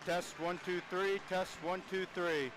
Test 1 2 3. Test 1 2 3.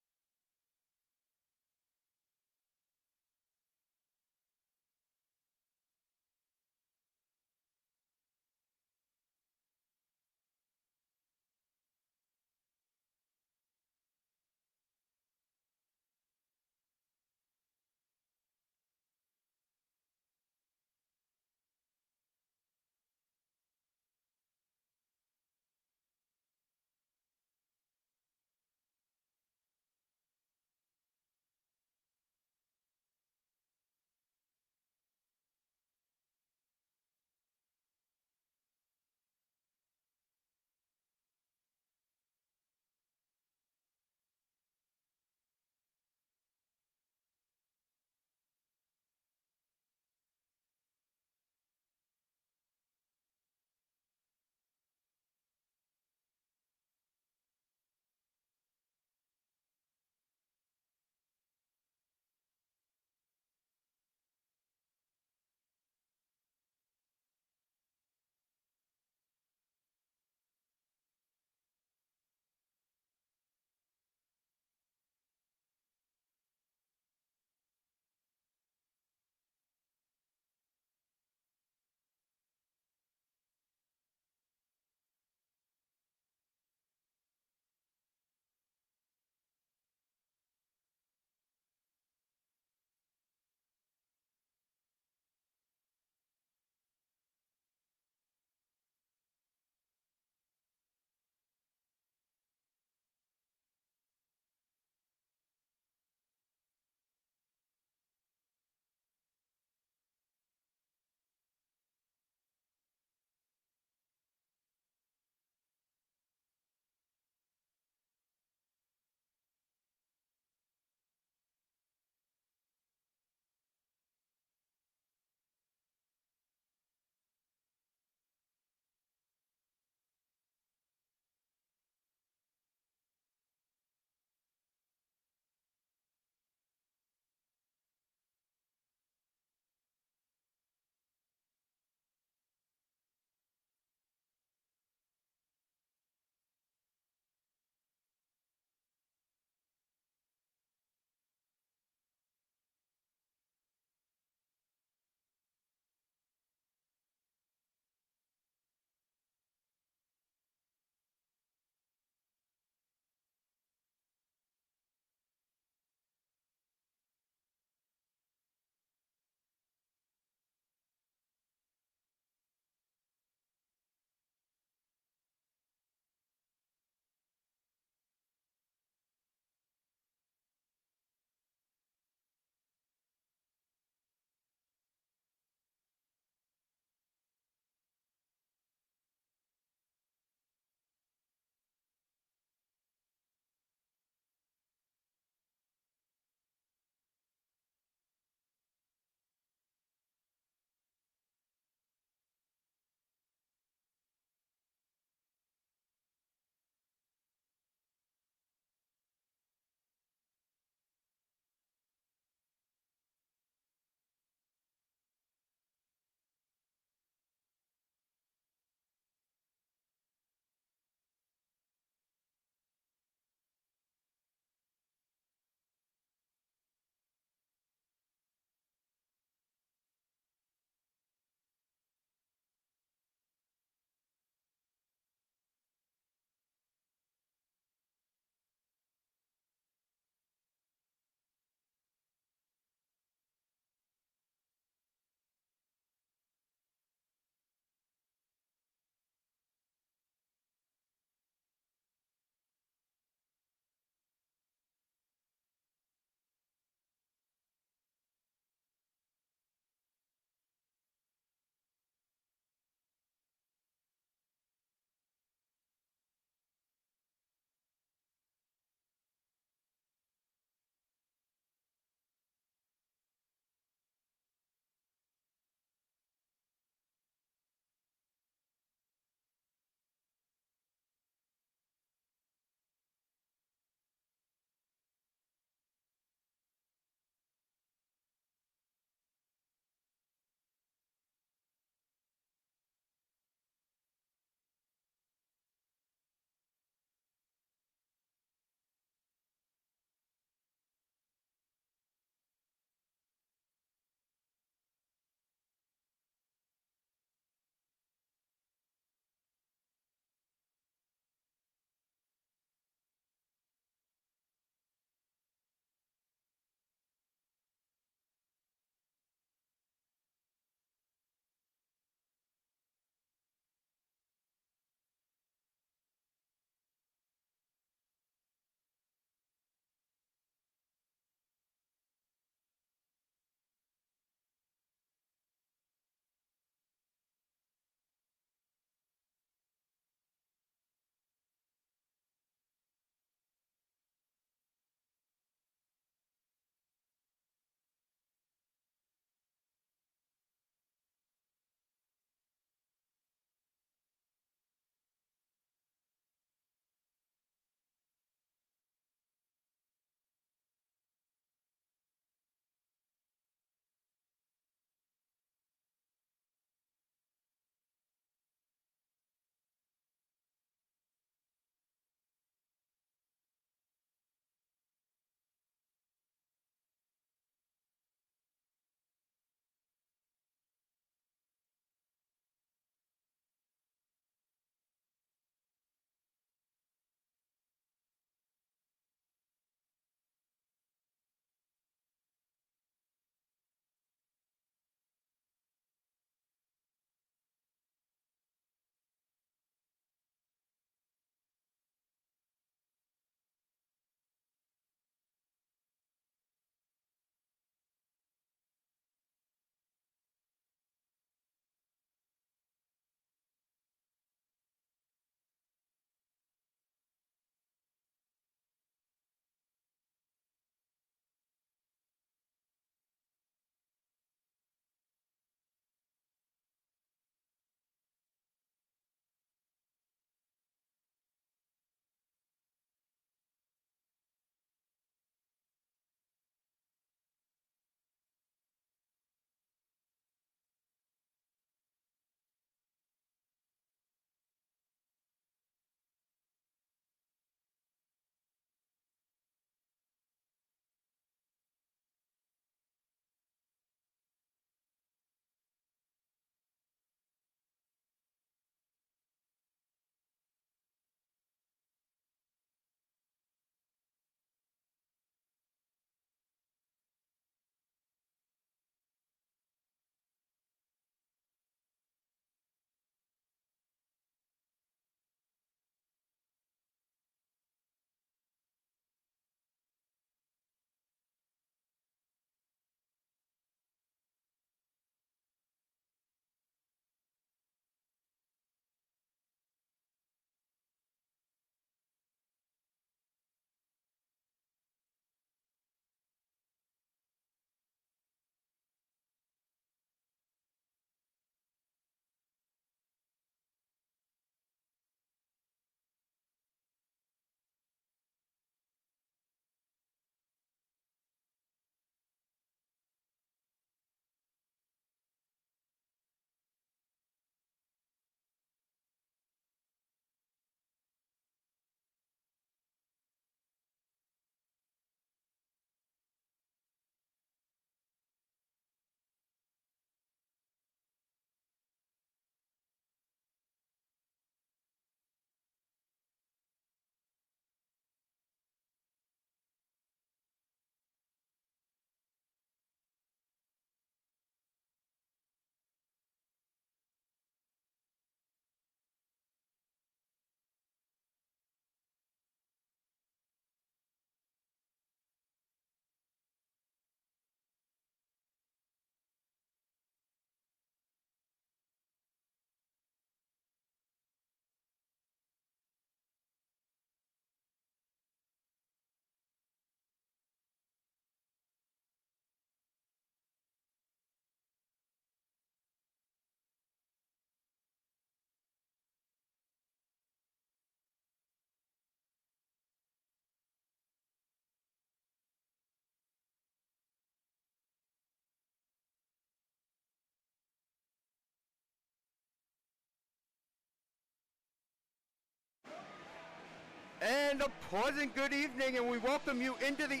And a pleasant good evening, and we welcome you into the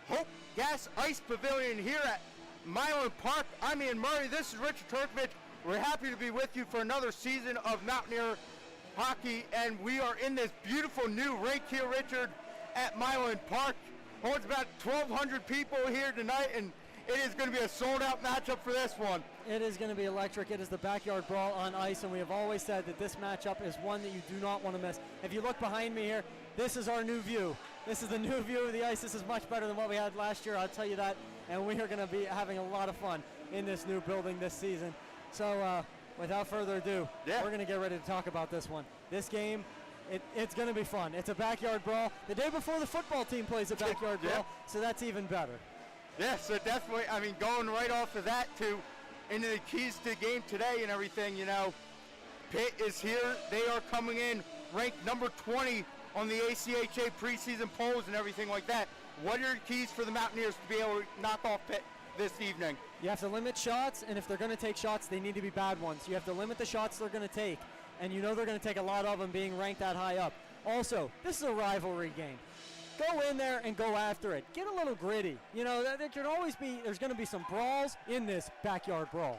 Hope Gas Ice Pavilion here at Milan Park. I'm Ian Murray. This is Richard Turkovich. We're happy to be with you for another season of Mountaineer hockey, and we are in this beautiful new rink here, Richard, at Milan Park. Holds about 1,200 people here tonight, and it is going to be a sold-out matchup for this one. It is going to be electric. It is the backyard brawl on ice, and we have always said that this matchup is one that you do not want to miss. If you look behind me here, this is our new view. This is the new view of the ice. This is much better than what we had last year, I'll tell you that, and we are going to be having a lot of fun in this new building this season. So without further ado, we're going to get ready to talk about this one. This game, it's going to be fun. It's a backyard brawl. The day before the football team plays a backyard brawl, so that's even better. Yeah, so definitely, I mean, going right off of that to into the keys to the game today and everything, you know, Pitt is here. They are coming in ranked number 20 on the ACHA preseason polls and everything like that. What are your keys for the Mountaineers to be able to knock off Pitt this evening? You have to limit shots, and if they're going to take shots, they need to be bad ones. You have to limit the shots they're going to take, and you know they're going to take a lot of them being ranked that high up. Also, this is a rivalry game. Go in there and go after it. Get a little gritty. You know, there can always be, there's going to be some brawls in this backyard brawl.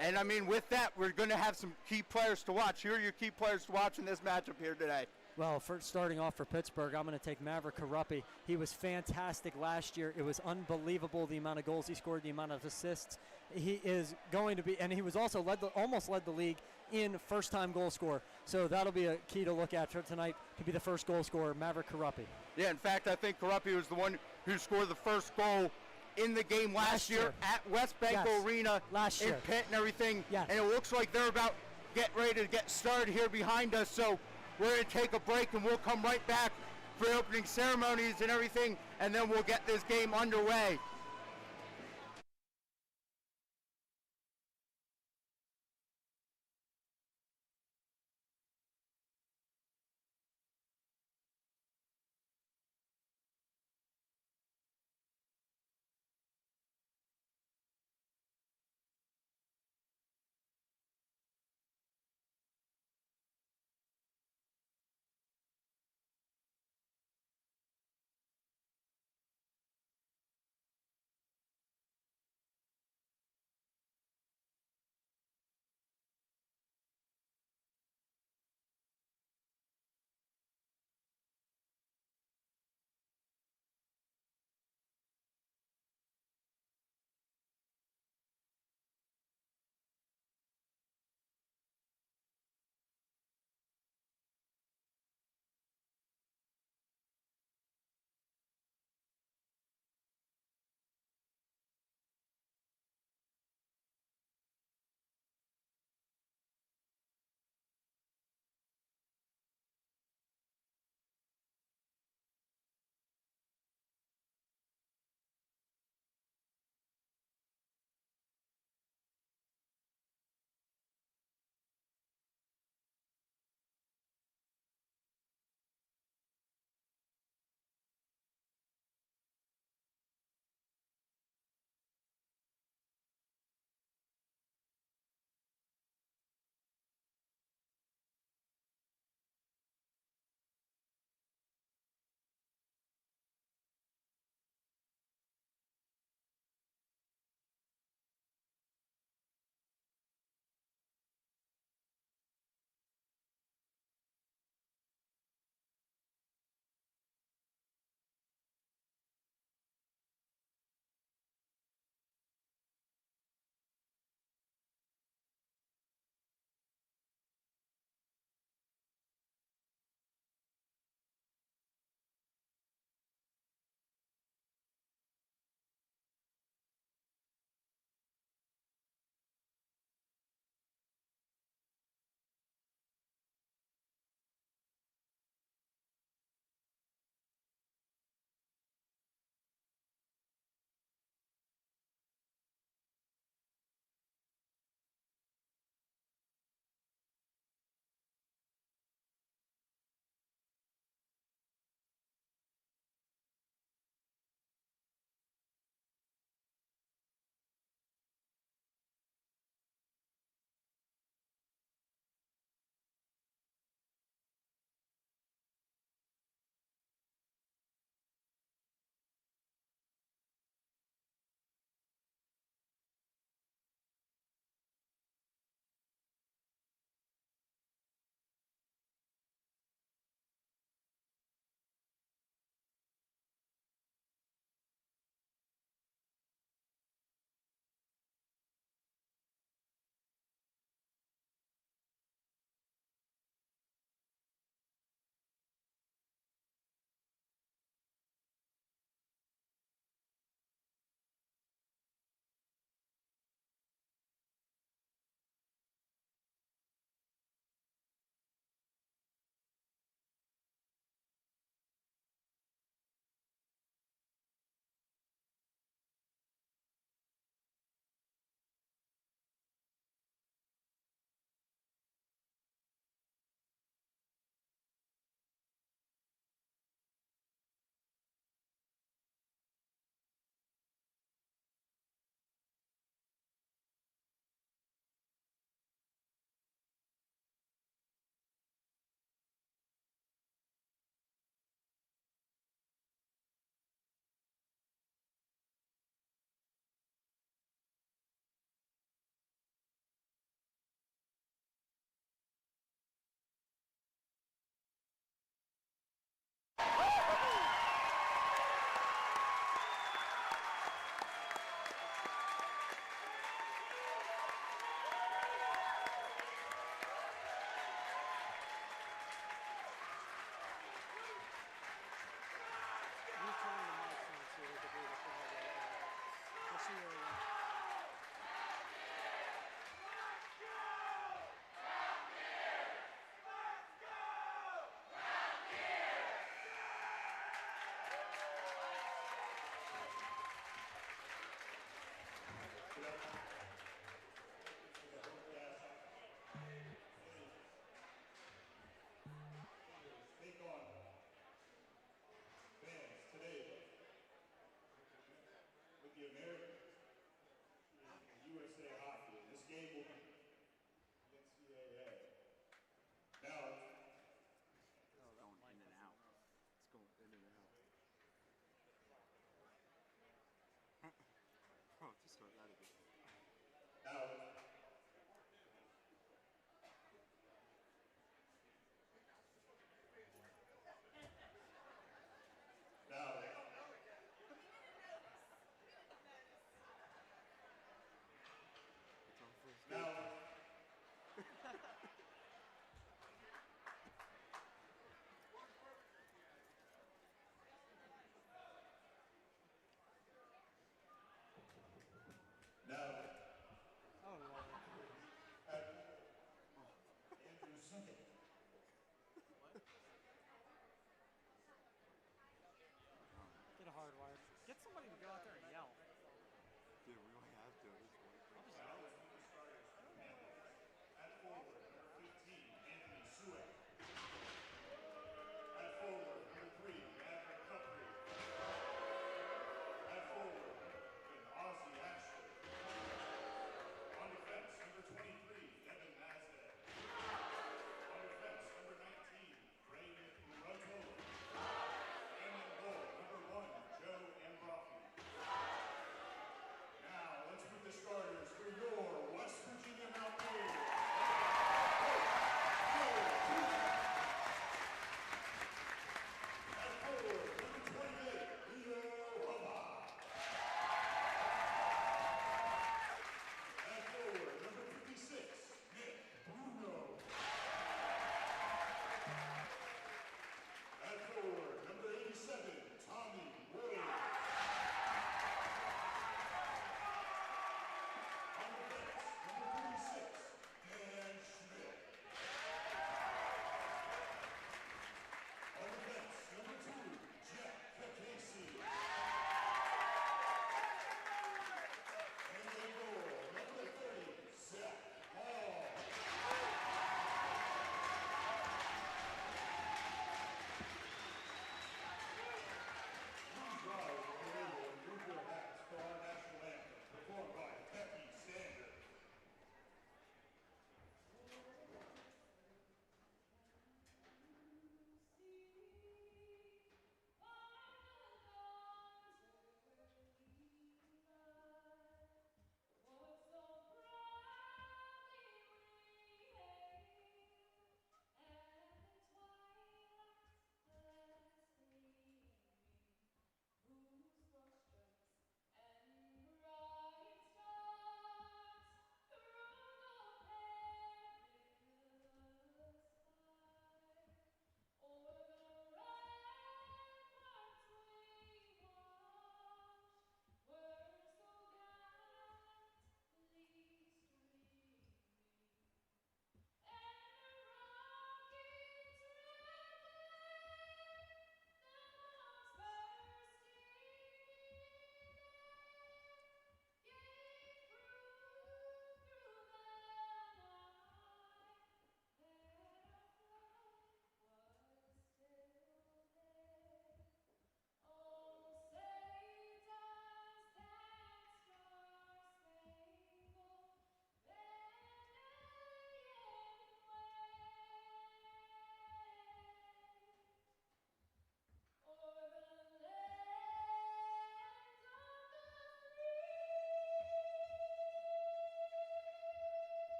And I mean, with that, we're going to have some key players to watch. Here are your key players to watch in this matchup here today. Well, for starting off for Pittsburgh, I'm going to take Maverick Karuppi. He was fantastic last year. It was unbelievable the amount of goals he scored, the amount of assists. He is going to be, and he was also almost led the league in first-time goal scorer. So that'll be a key to look at for tonight to be the first goal scorer, Maverick Karuppi. Yeah, in fact, I think Karuppi was the one who scored the first goal in the game last year at West Bank Arena in Pitt and everything. Yes. And it looks like they're about get ready to get started here behind us. So we're going to take a break, and we'll come right back for the opening ceremonies and everything, and then we'll get this game underway.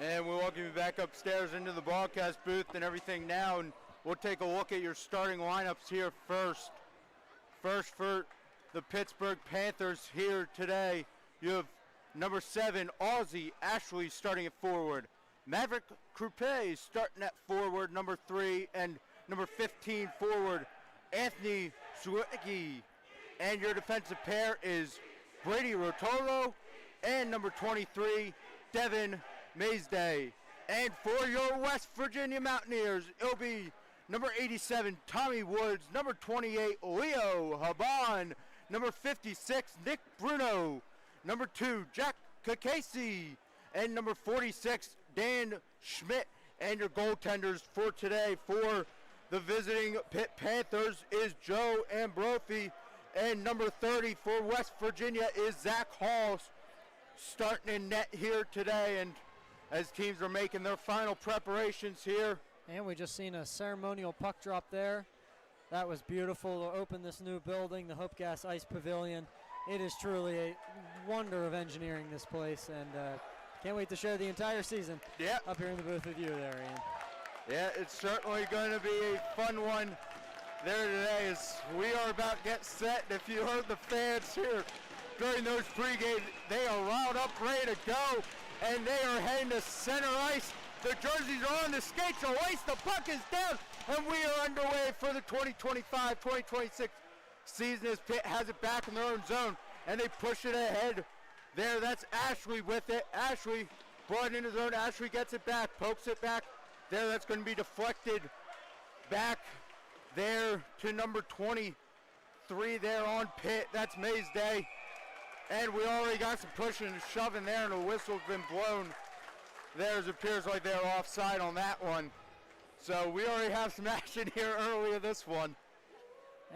And we welcome you back upstairs into the broadcast booth and everything now, and we'll take a look at your starting lineups here first. First for the Pittsburgh Panthers here today, you have number 7, Aussie Ashley starting at forward. Maverick Croupe starting at forward, number 3, and number 15 forward, Anthony Zwiecki. And your defensive pair is Brady Rotolo and number 23, Devin Maysday. And for your West Virginia Mountaineers, it'll be number 87, Tommy Woods, number 28, Leo Haban, number 56, Nick Bruno, number 2, Jack Kakesi, and number 46, Dan Schmidt. And your goaltenders for today for the visiting Pitt Panthers is Joe Ambrofi, and number 30 for West Virginia is Zach Hall, starting in net here today, and as teams are making their final preparations here. And we just seen a ceremonial puck drop there. That was beautiful to open this new building, the Hope Gas Ice Pavilion. It is truly a wonder of engineering, this place, and can't wait to share the entire season up here in the booth with you there, Ian. Yeah, it's certainly going to be a fun one there today as we are about to get set. If you heard the fans here during those pregame, they are riled up, ready to go, and they are heading to center ice. The jerseys are on, the skates are laced, the puck is down, and we are underway for the 2025-2026 season as Pitt has it back in their own zone, and they push it ahead there. That's Ashley with it. Ashley brought it into zone. Ashley gets it back, pokes it back there. That's going to be deflected back there to number 23 there on Pitt. That's Maysday. And we already got some pushing and shoving there, and a whistle's been blown there, as it appears like they're offside on that one. So we already have some action here earlier this one.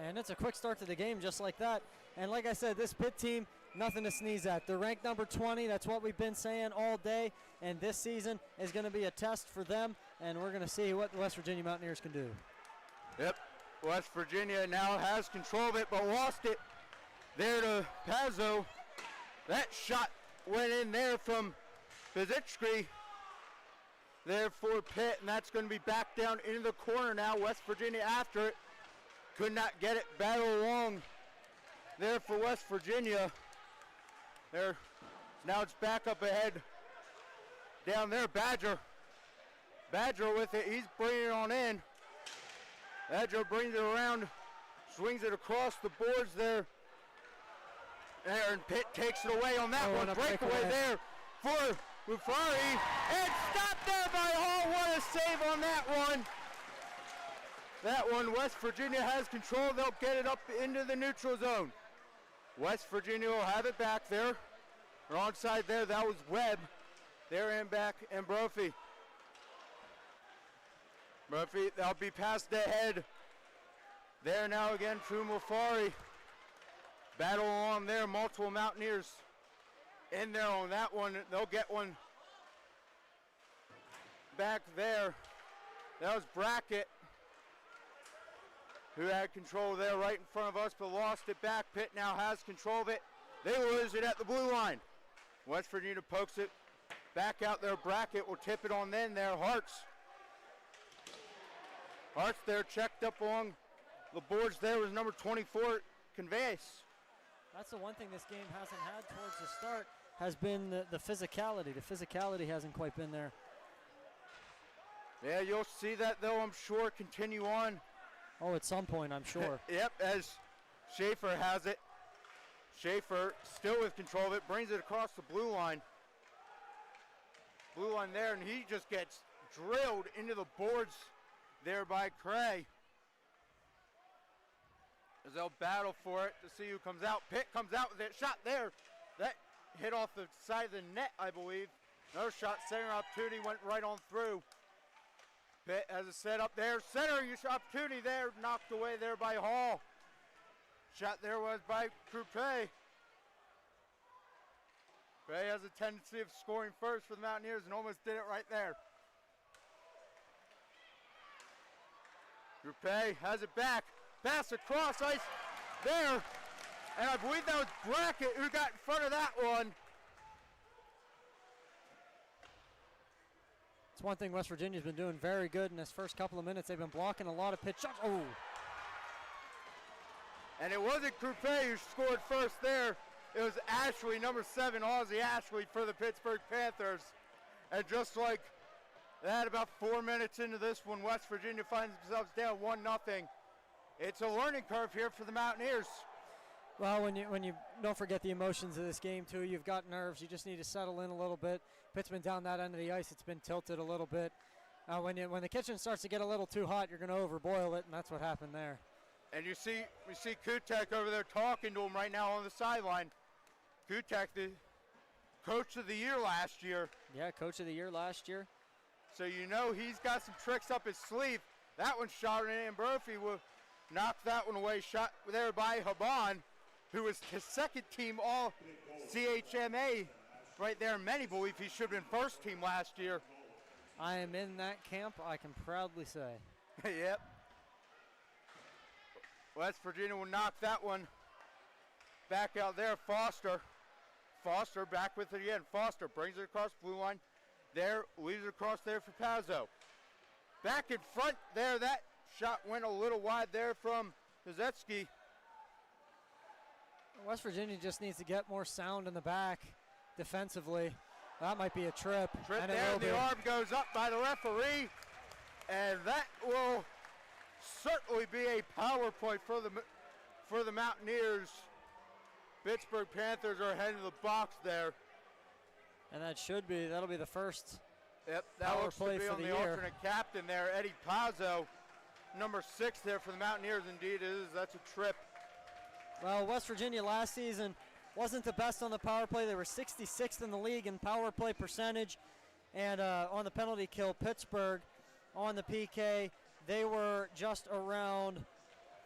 And it's a quick start to the game just like that. And like I said, this Pitt team, nothing to sneeze at. They're ranked number 20. That's what we've been saying all day. And this season is going to be a test for them. And we're going to see what the West Virginia Mountaineers can do. Yep. West Virginia now has control of it, but lost it there to Pazzo. That shot went in there from Pizitsky there for Pitt, and that's going to be back down into the corner now. West Virginia after it. Could not get it. Battle along there for West Virginia. There. Now it's back up ahead. Down there, Badger. Badger with it. He's bringing it on in. Badger brings it around. Swings it across the boards there. And Pitt takes it away on that one. Breakaway there for Mufari. And stopped there by Hall. What a save on that one. That one, West Virginia has control. They'll get it up into the neutral zone. West Virginia will have it back there. Wrong side there. That was Webb. There and back, and Brophy. Brophy, that'll be passed ahead. There now again to Mufari. Battle on there, multiple Mountaineers in there on that one. They'll get one back there. That was Brackett who had control there right in front of us, but lost it back. Pitt now has control of it. They lose it at the blue line. West Virginia pokes it back out there. Brackett will tip it on then there. Hartz there checked up along the boards there was number 24, Conveys. That's the one thing this game hasn't had towards the start, has been the physicality. The physicality hasn't quite been there. Yeah, you'll see that though, I'm sure, continue on. Oh, at some point, I'm sure. Yep, as Schaefer has it. Schaefer still with control of it, brings it across the blue line. Blue line there, and he just gets drilled into the boards there by Cray. As they'll battle for it to see who comes out. Pitt comes out with it, shot there. That hit off the side of the net, I believe. Another shot, center opportunity, went right on through. Pitt has a set up there. Center opportunity there, knocked away there by Hall. Shot there was by Croupe. Croupe has a tendency of scoring first for the Mountaineers and almost did it right there. Croupe has it back. Pass across ice there. And I believe that was Brackett who got in front of that one. It's one thing West Virginia's been doing very good in this first couple of minutes. They've been blocking a lot of pitch shots. Oh! And it wasn't Coupe who scored first there. It was Ashley, number 7, Aussie Ashley for the Pittsburgh Panthers. And just like that, about 4 minutes into this one, West Virginia finds themselves down 1-0. It's a learning curve here for the Mountaineers. Well, when you don't forget the emotions of this game too, you've got nerves. You just need to settle in a little bit. Pitt's been down that end of the ice. It's been tilted a little bit. When the kitchen starts to get a little too hot, you're going to overboil it, and that's what happened there. And we see Kutek over there talking to him right now on the sideline. Kutek, the coach of the year last year. Yeah, coach of the year last year. So you know he's got some tricks up his sleeve. That one shot in, and Brophy will knock that one away. Shot there by Haban, who was his second team all CHMA right there. Many believe he should have been first team last year. I am in that camp, I can proudly say. Yep. West Virginia will knock that one back out there. Foster back with it again. Foster brings it across blue line. There, leaves it across there for Pazzo. Back in front there, that shot went a little wide there from Kozetsky. West Virginia just needs to get more sound in the back defensively. That might be a trip. Trip there, and the arm goes up by the referee. And that will certainly be a power play for the Mountaineers. Pittsburgh Panthers are heading to the box there. And that'll be the first. Yep, that power looks play to be for on the the year. alternate captain there, Eddie Pazzo, number 6 there for the Mountaineers. Indeed it is. That's a trip. Well, West Virginia last season wasn't the best on the power play. They were 66th in the league in power play percentage. And on the penalty kill, Pittsburgh on the PK, they were just around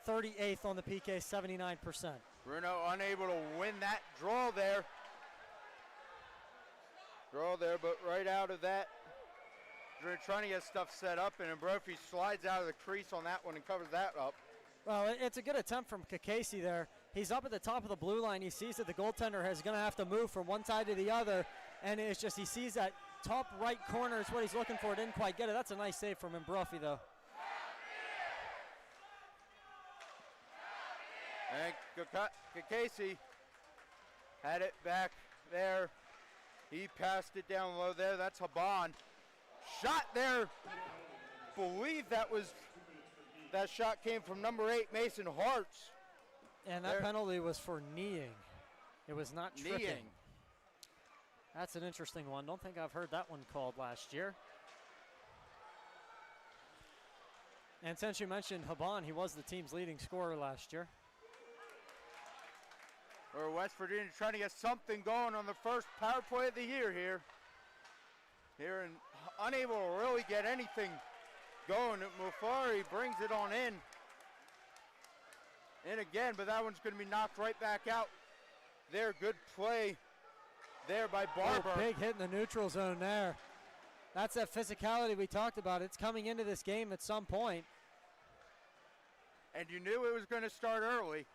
38th on the PK, 79%. Bruno unable to win that draw there. But right out of that, they're trying to get stuff set up, and Brophy slides out of the crease on that one and covers that up. Well, it's a good attempt from Kakesi there. He's up at the top of the blue line. He sees that the goaltender is going to have to move from one side to the other, and it's just he sees that top right corner is what he's looking for. Didn't quite get it. That's a nice save from Brophy, though. And Kakesi had it back there. He passed it down low there. That's Haban. Shot there. Believe that shot came from number 8, Mason Hartz. And that penalty was for kneeing. It was not tripping. Kneeing. That's an interesting one. Don't think I've heard that one called last year. And since you mentioned Haban, he was the team's leading scorer last year. Or West Virginia trying to get something going on the first power play of the year here. And unable to really get anything going. Mufari brings it on in. And again, but that one's going to be knocked right back out. There, good play there by Barber. Oh, big hit in the neutral zone there. That's that physicality we talked about. It's coming into this game at some point. And you knew it was going to start early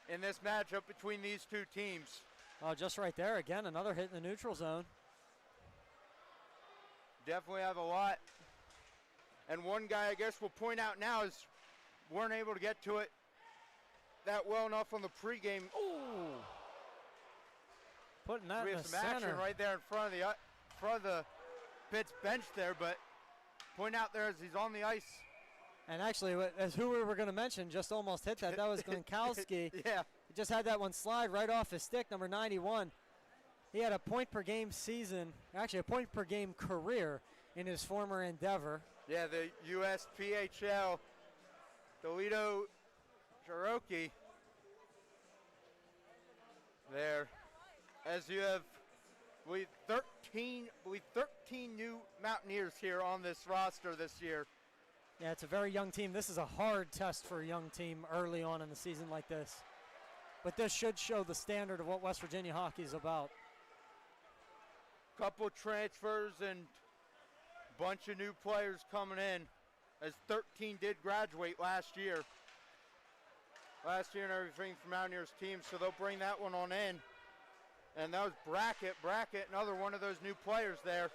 in this matchup between these two teams. Oh, just right there again, another hit in the neutral zone. Definitely have a lot. And one guy I guess we'll point out now is weren't able to get to it that well enough on the pregame. Ooh. Putting that we in have the some action center. right there in front of the Pitt's bench there, but point out there as he's on the ice. And actually, as who we were going to mention just almost hit that. That was Glankowski. Yeah. He just had that one slide right off his stick, number 91. He had a point per game season, actually a point per game career in his former endeavor. Yeah, the USPHL, Toledo Cherokee there. As you have, we 13 new Mountaineers here on this roster this year. Yeah, it's a very young team. This is a hard test for a young team early on in the season like this. But this should show the standard of what West Virginia hockey is about. Couple transfers and bunch of new players coming in, as 13 did graduate last year. And everything from Mountaineers team, so they'll bring that one on in. And that was Brackett, another one of those new players there.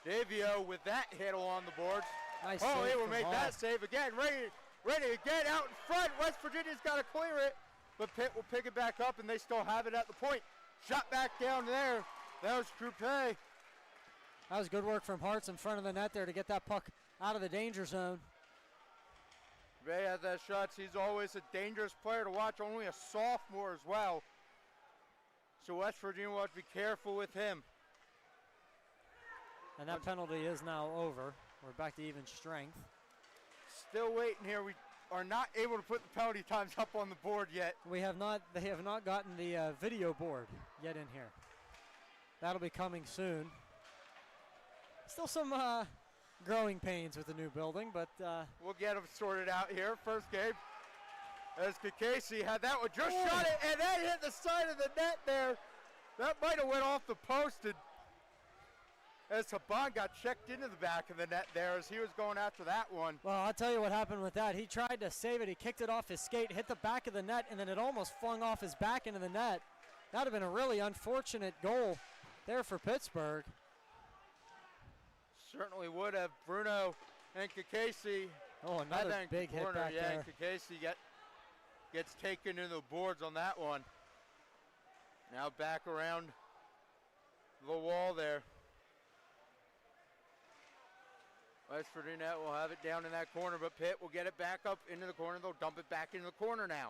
Davio with that hit along the boards. Nice oh, save he will from make Hall. that save again. Ready again out in front. West Virginia's got to clear it, but Pitt will pick it back up, and they still have it at the point. Shot back down there. That was Coupe. That was good work from Hartz in front of the net there to get that puck out of the danger zone. Ray has that shot. He's always a dangerous player to watch, only a sophomore as well. So West Virginia will have to be careful with him. And that penalty is now over. We're back to even strength. Still waiting here. We are not able to put the penalty times up on the board yet. They have not gotten the video board yet in here. That'll be coming soon. Still some growing pains with the new building, but we'll get them sorted out here. First game, as Casey had that one, just shot it, and that hit the side of the net there. That might have went off the post, and as Saban got checked into the back of the net there as he was going after that one. Well, I'll tell you what happened with that. He tried to save it. He kicked it off his skate, hit the back of the net, and then it almost flung off his back into the net. That would have been a really unfortunate goal there for Pittsburgh. Certainly would have. Bruno and Kakesi. Oh, another big hit back there. there. Kakesi gets taken into the boards on that one. Now back around the wall there. West Virginia will have it down in that corner, but Pitt will get it back up into the corner. They'll dump it back into the corner now.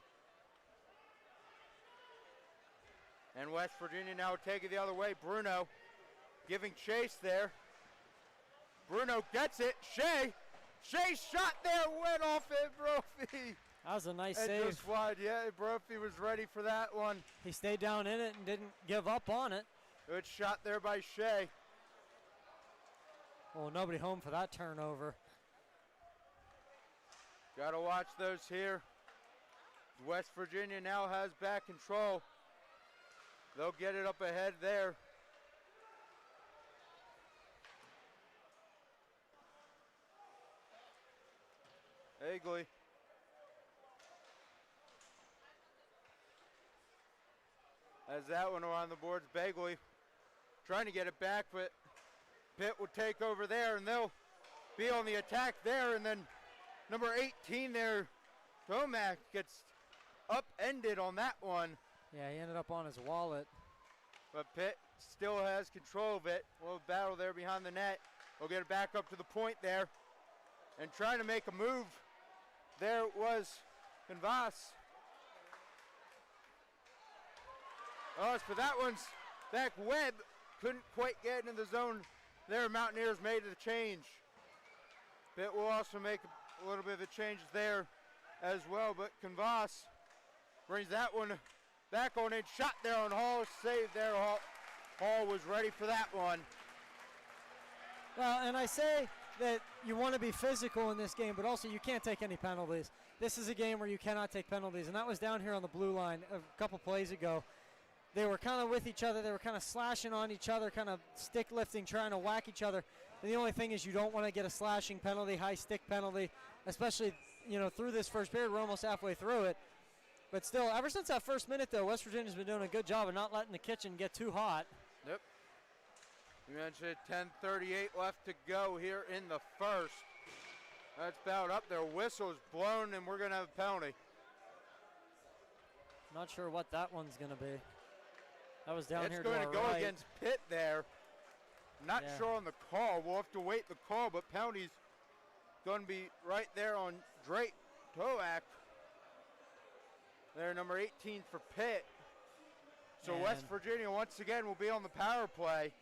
And West Virginia now take it the other way. Bruno giving chase there. Bruno gets it. Shea shot there, went off it, Brophy. That was a nice and save. Just wide. Yeah, Brophy was ready for that one. He stayed down in it and didn't give up on it. Good shot there by Shea. Oh, nobody home for that turnover. Got to watch those here. West Virginia now has back control. They'll get it up ahead there. Egley. As that one on the boards, Bagley trying to get it back, but Pitt will take over there, and they'll be on the attack there, and then number 18 there, Tomac, gets upended on that one. Yeah, he ended up on his wallet. But Pitt still has control of it. A little battle there behind the net. We'll get it back up to the point there. And trying to make a move. There was Canvas. Oh, but that one's back. Webb couldn't quite get into the zone. There, Mountaineers made the change. Pitt will also make a little bit of a change there as well. But Canvas brings that one back on in. Shot there on Hall. Save there. Hall was ready for that one. Well, and I say that you want to be physical in this game, but also you can't take any penalties. This is a game where you cannot take penalties, and that was down here on the blue line a couple plays ago. They were kind of with each other. They were kind of slashing on each other, kind of stick lifting, trying to whack each other. And the only thing is you don't want to get a slashing penalty, high stick penalty, especially, through this first period. We're almost halfway through it. But still, ever since that first minute, though, West Virginia's been doing a good job of not letting the kitchen get too hot. Yep. You mentioned 10:38 left to go here in the first. That's about up there. Whistle's blown, and we're going to have a penalty. Not sure what that one's going to be. That was down here to our right. It's going to go against Pitt there. Not sure on the call. We'll have to wait the call, but penalty's going to be right there on Drake Toak. There, number 18 for Pitt. So West Virginia, once again, will be on the power play.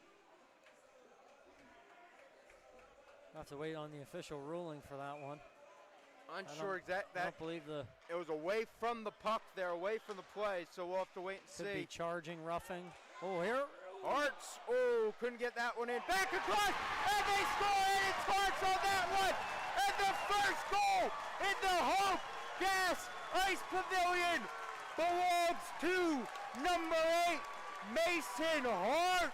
We'll have to wait on the official ruling for that one. Unsure exactly. I don't believe it was away from the puck there, away from the play, so we'll have to wait and see. Could be charging, roughing. Oh, here. Hartz, couldn't get that one in. Back across, and they score, and it's Hartz on that one. And the first goal in the Hope Gas Ice Pavilion belongs to number 8, Mason Hart.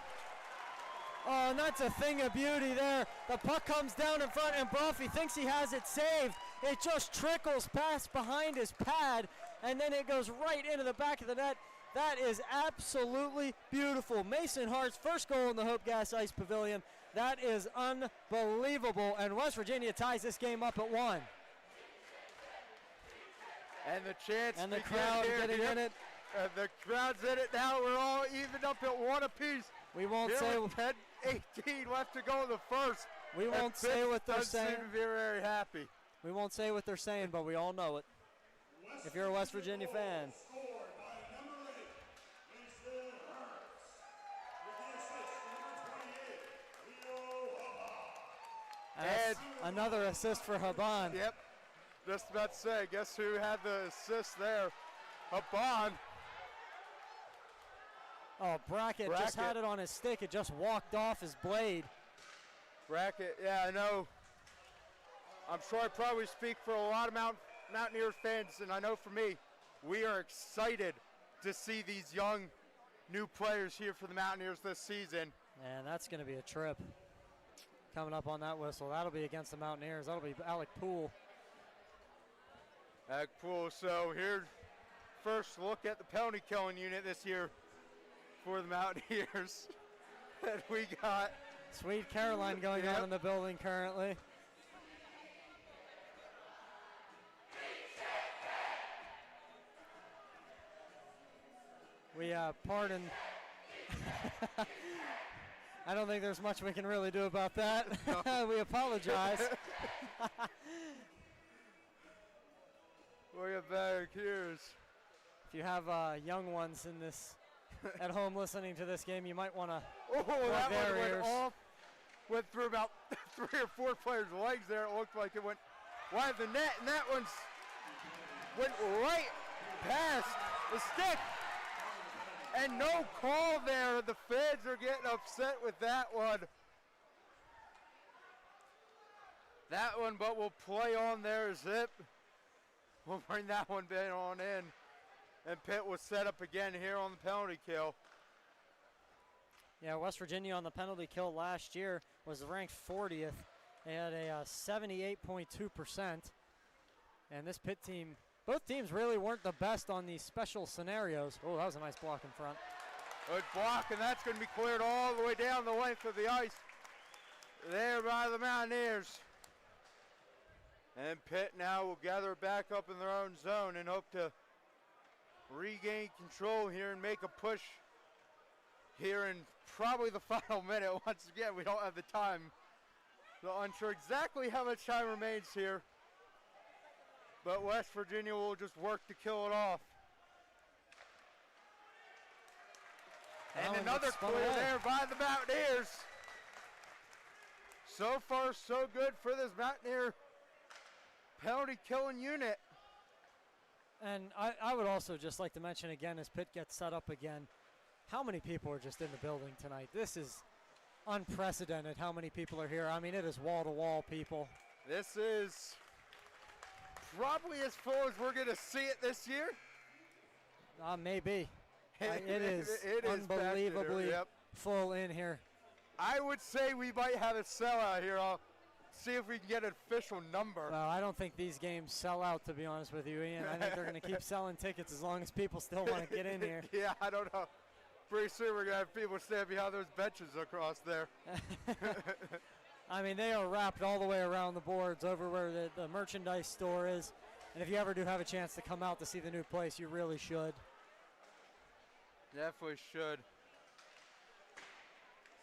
Oh, and that's a thing of beauty there. The puck comes down in front, and Brophy thinks he has it saved. It just trickles past behind his pad, and then it goes right into the back of the net. That is absolutely beautiful. Mason Hart's first goal in the Hope Gas Ice Pavilion. That is unbelievable, and West Virginia ties this game up at 1. And the chance And the to crowd get getting in it. The crowd's in it now. We're all evened up at 1 apiece. We won't Here say with 10-18 left to go in the first. we won't say what they're doesn't saying. seem to be very happy. We won't say what they're saying, but we all know it. If you're a West Virginia fan. And another assist for Haban. Yep. Just about to say, guess who had the assist there? Haban. Oh, Brackett just had it on his stick. It just walked off his blade. Brackett, yeah, I know. I'm sure I probably speak for a lot of Mountaineers fans, and I know for me, we are excited to see these young new players here for the Mountaineers this season. And that's going to be a trip coming up on that whistle. That'll be against the Mountaineers. That'll be Alec Poole. Alec Poole, so here, first look at the penalty killing unit this year for the Mountaineers. And we got Sweet Caroline going on in the building currently. We pardon. I don't think there's much we can really do about that. We apologize. We got back here. If you have young ones in this at home listening to this game, you might want to. Oh, that one went off. Went through about 3 or 4 players' legs there. It looked like it went wide of the net, and that one went right past the stick. And no call there. The fans are getting upset with that one. That one, but we'll play on there, Zip. We'll bring that one back on in. And Pitt was set up again here on the penalty kill. Yeah, West Virginia on the penalty kill last year was ranked 40th. They had a 78.2%. And this Pitt team, both teams really weren't the best on these special scenarios. Oh, that was a nice block in front. Good block, and that's going to be cleared all the way down the length of the ice there by the Mountaineers. And Pitt now will gather back up in their own zone and hope to regain control here and make a push here in probably the final minute. Once again, we don't have the time. So unsure exactly how much time remains here. But West Virginia will just work to kill it off. And another clear there by the Mountaineers. So far, so good for this Mountaineer penalty killing unit. And I would also just like to mention again, as Pitt gets set up again, how many people are just in the building tonight. This is unprecedented how many people are here. I mean, it is wall-to-wall people. This is probably as full as we're going to see it this year. Maybe. It is unbelievably full in here. I would say we might have a sellout here. I'll see if we can get an official number. Well, I don't think these games sell out, to be honest with you, Ian. I think they're going to keep selling tickets as long as people still want to get in here. Yeah, I don't know. Pretty soon we're going to have people stand behind those benches across there. I mean, they are wrapped all the way around the boards over where the merchandise store is. And if you ever do have a chance to come out to see the new place, you really should. Definitely should.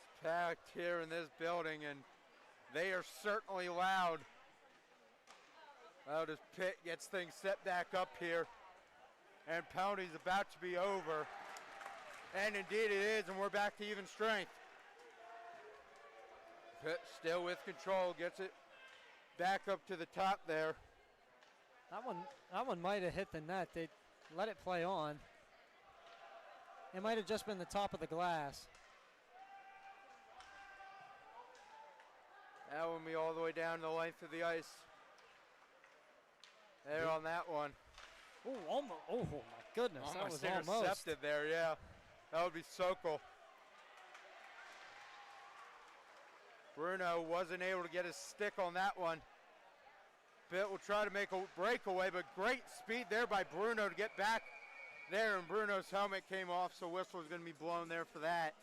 It's packed here in this building, and they are certainly loud. Well, as Pitt gets things set back up here, and penalty's about to be over. And indeed it is, and we're back to even strength. Pitt still with control, gets it back up to the top there. That one might have hit the net. They let it play on. It might have just been the top of the glass. That one be all the way down the length of the ice. There on that one. Oh, almost. Oh my goodness, Almost that was intercepted there, yeah. That would be Sokol. Bruno wasn't able to get his stick on that one. Pitt will try to make a breakaway, but great speed there by Bruno to get back there, and Bruno's helmet came off, so whistle was going to be blown there for that.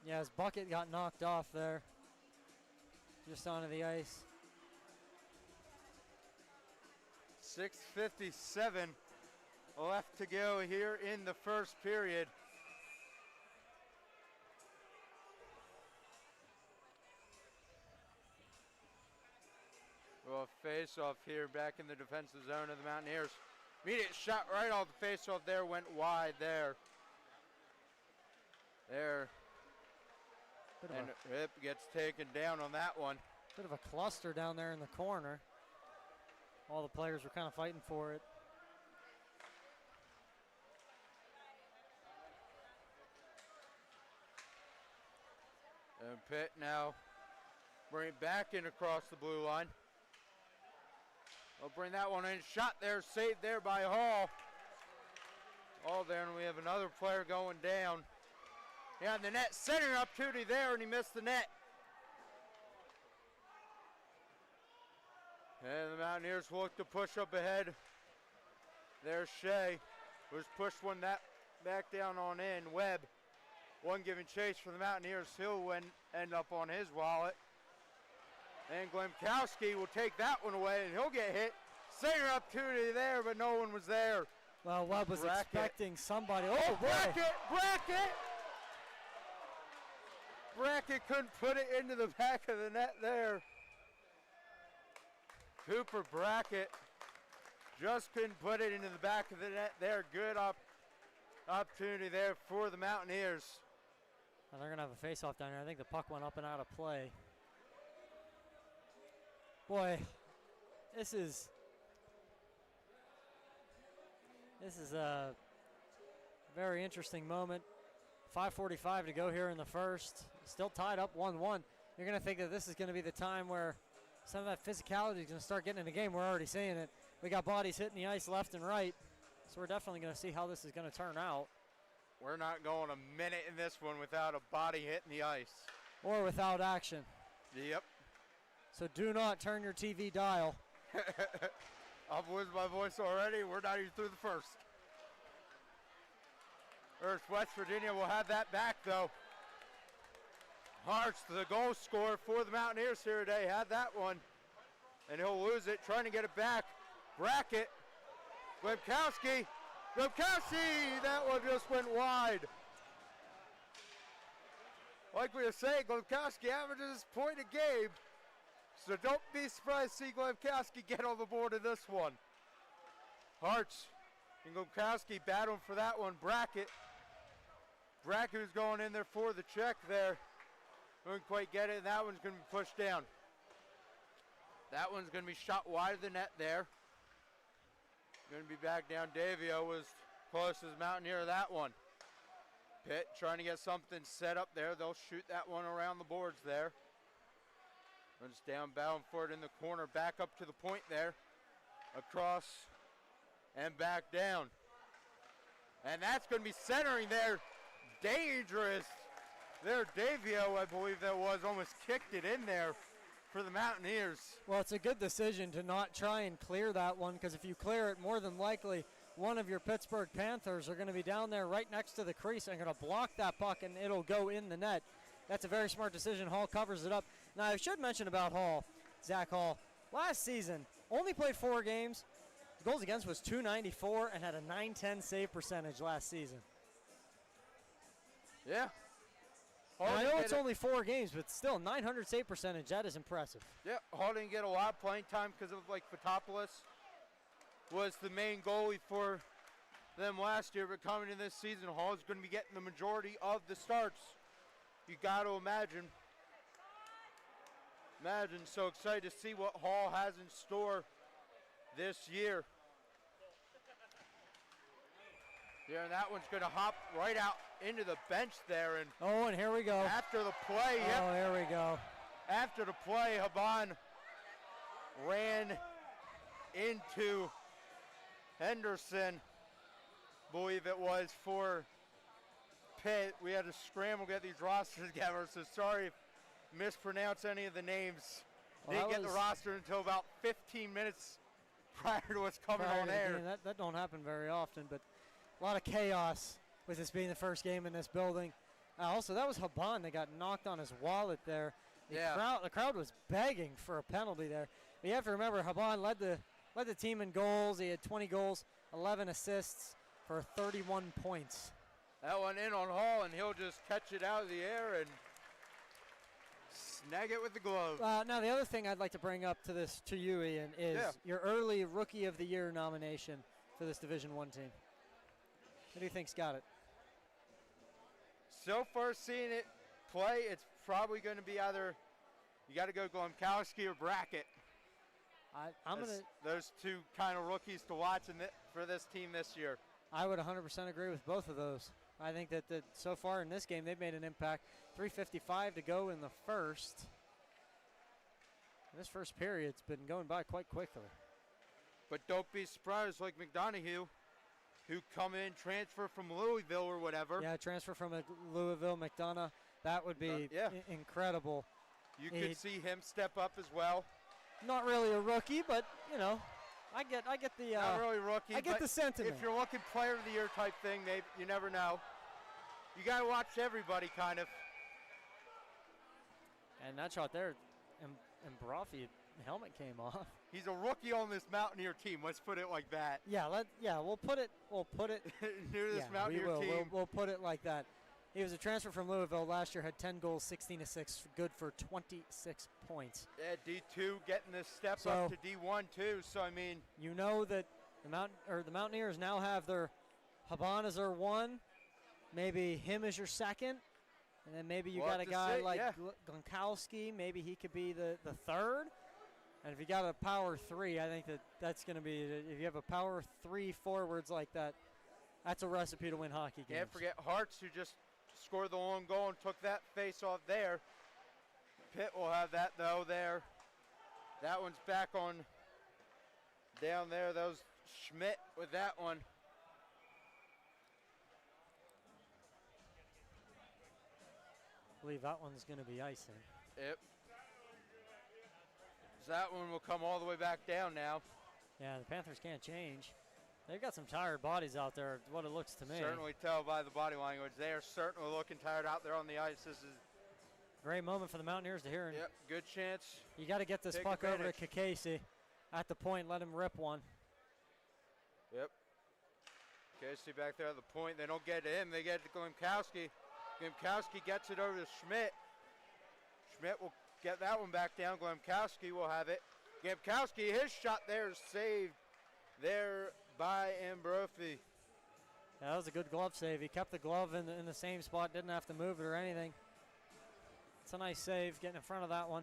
Yeah, his bucket got knocked off there, just onto the ice. 6:57 left to go here in the first period. Well, face-off here back in the defensive zone of the Mountaineers. Immediate shot right off the face-off there, went wide there. And Rip gets taken down on that one. Bit of a cluster down there in the corner. All the players were kind of fighting for it. And Pitt now bring it back in across the blue line. They'll bring that one in. Shot there, saved there by Hall. All there, and we have another player going down. Yeah, and the net center opportunity there, and he missed the net. And the Mountaineers will look to push up ahead. There's Shea, who's pushed one that back down on in. Webb, one giving chase for the Mountaineers. He'll end up on his wallet. And Glemkowski will take that one away, and he'll get hit. Center opportunity there, but no one was there. Well, Webb was expecting somebody. Oh, Brackett! Brackett couldn't put it into the back of the net there. Cooper Brackett just couldn't put it into the back of the net there. Good opportunity there for the Mountaineers. And they're going to have a face-off down here. I think the puck went up and out of play. Boy, this is a very interesting moment. 5:45 to go here in the first. Still tied up 1-1. You're going to think that this is going to be the time where some of that physicality is going to start getting in the game. We're already seeing it. We got bodies hitting the ice left and right. So we're definitely going to see how this is going to turn out. We're not going a minute in this one without a body hitting the ice. Or without action. Yep. So do not turn your TV dial. I've losing my voice already. We're not even through the first. West Virginia will have that back, though. Hartz, the goal scorer for the Mountaineers here today, had that one. And he'll lose it, trying to get it back. Brackett. Glemkowski. That one just went wide. Like we were saying, Glemkowski averages a point a game. So don't be surprised to see Glemkowski get on the board in this one. Hartz and Glemkowski battling for that one. Brackett who's going in there for the check there. Couldn't quite get it, and that one's going to be pushed down. That one's going to be shot wide of the net there. Going to be back down. Davio was closest Mountaineer of that one. Pitt trying to get something set up there. They'll shoot that one around the boards there. Runs down, bound for it in the corner, back up to the point there. Across and back down. And that's going to be centering there. Dangerous. There, Davio, I believe that was, almost kicked it in there for the Mountaineers. Well, it's a good decision to not try and clear that one, because if you clear it, more than likely one of your Pittsburgh Panthers are going to be down there right next to the crease and going to block that puck, and it'll go in the net. That's a very smart decision. Hall covers it up. Now, I should mention about Hall, Zach Hall. Last season, only played 4 games. Goals against was .294 and had a .910 save percentage last season. Yeah. I know it's only 4 games, but still, 900 save percentage, that is impressive. Yeah, Hall didn't get a lot of playing time because of, Fotopoulos was the main goalie for them last year, but coming in this season, Hall is going to be getting the majority of the starts. You got to imagine. So excited to see what Hall has in store this year. Yeah, and that one's going to hop right out into the bench there. And here we go. After the play, here we go. After the play, Haban ran into Henderson, believe it was, for Pitt. We had to scramble to get these rosters together, so sorry if I mispronounced any of the names. Didn't get the roster until about 15 minutes prior to us coming on air. That don't happen very often, but A lot of chaos with this being the first game in this building. Also, that was Haban that got knocked on his wallet there. The crowd was begging for a penalty there. But you have to remember, Haban led the team in goals. He had 20 goals, 11 assists for 31 points. That one in on Hall, and he'll just catch it out of the air and snag it with the glove. Now, the other thing I'd like to bring up to you, Ian, is your early Rookie of the Year nomination for this Division I team. Who do you think's got it? So far, seeing it play, it's probably going to be either you got to go Glemkowski or Brackett. Those two kind of rookies to watch for this team this year. I would 100% agree with both of those. I think that so far in this game, they've made an impact. 3:55 to go in the first. This first period's been going by quite quickly. But don't be surprised, like McDonough, who come in, transfer from Louisville or whatever. Yeah, transfer from Louisville, McDonough. That would be incredible. You could see him step up as well. Not really a rookie, but, you know, I get the not really rookie. I get the sentiment. If you're looking player of the year type thing, you never know. You got to watch everybody kind of. And that shot there, and Brophy, helmet came off. He's a rookie on this Mountaineer team. Let's put it like that. We'll put it near this Mountaineer team. We'll put it like that. He was a transfer from Louisville. Last year had 10 goals, 16 assists, good for 26 points. Yeah, D2 getting this step up to D1 too. So I mean, you know that the Mountaineers now have their Haban as their one, maybe him as your second, and then maybe you got a guy like Glemkowski. Maybe he could be the third. And if you got a power three, I think that's going to be, if you have a power three forwards like that, that's a recipe to win hockey games. Can't forget Hartz, who just scored the long goal and took that face off there. Pitt will have that though there. That one's back on down there. That was Schmidt with that one. I believe that one's going to be icing. Yep. So that one will come all the way back down now. Yeah, the Panthers can't change. They've got some tired bodies out there, what it looks to me. Certainly tell by the body language. They are certainly looking tired out there on the ice. This is great moment for the Mountaineers to hear. Yep, good chance. You got to get this puck over to Kakasi at the point, let him rip one. Yep. Casey back there at the point. They don't get it in. They get it to Glemkowski. Glemkowski gets it over to Schmidt. Schmidt will get that one back down. Glemkowski will have it. Glemkowski, his shot there is saved there by Ambrofi. Yeah, that was a good glove save. He kept the glove in the same spot, didn't have to move it or anything. It's a nice save, getting in front of that one.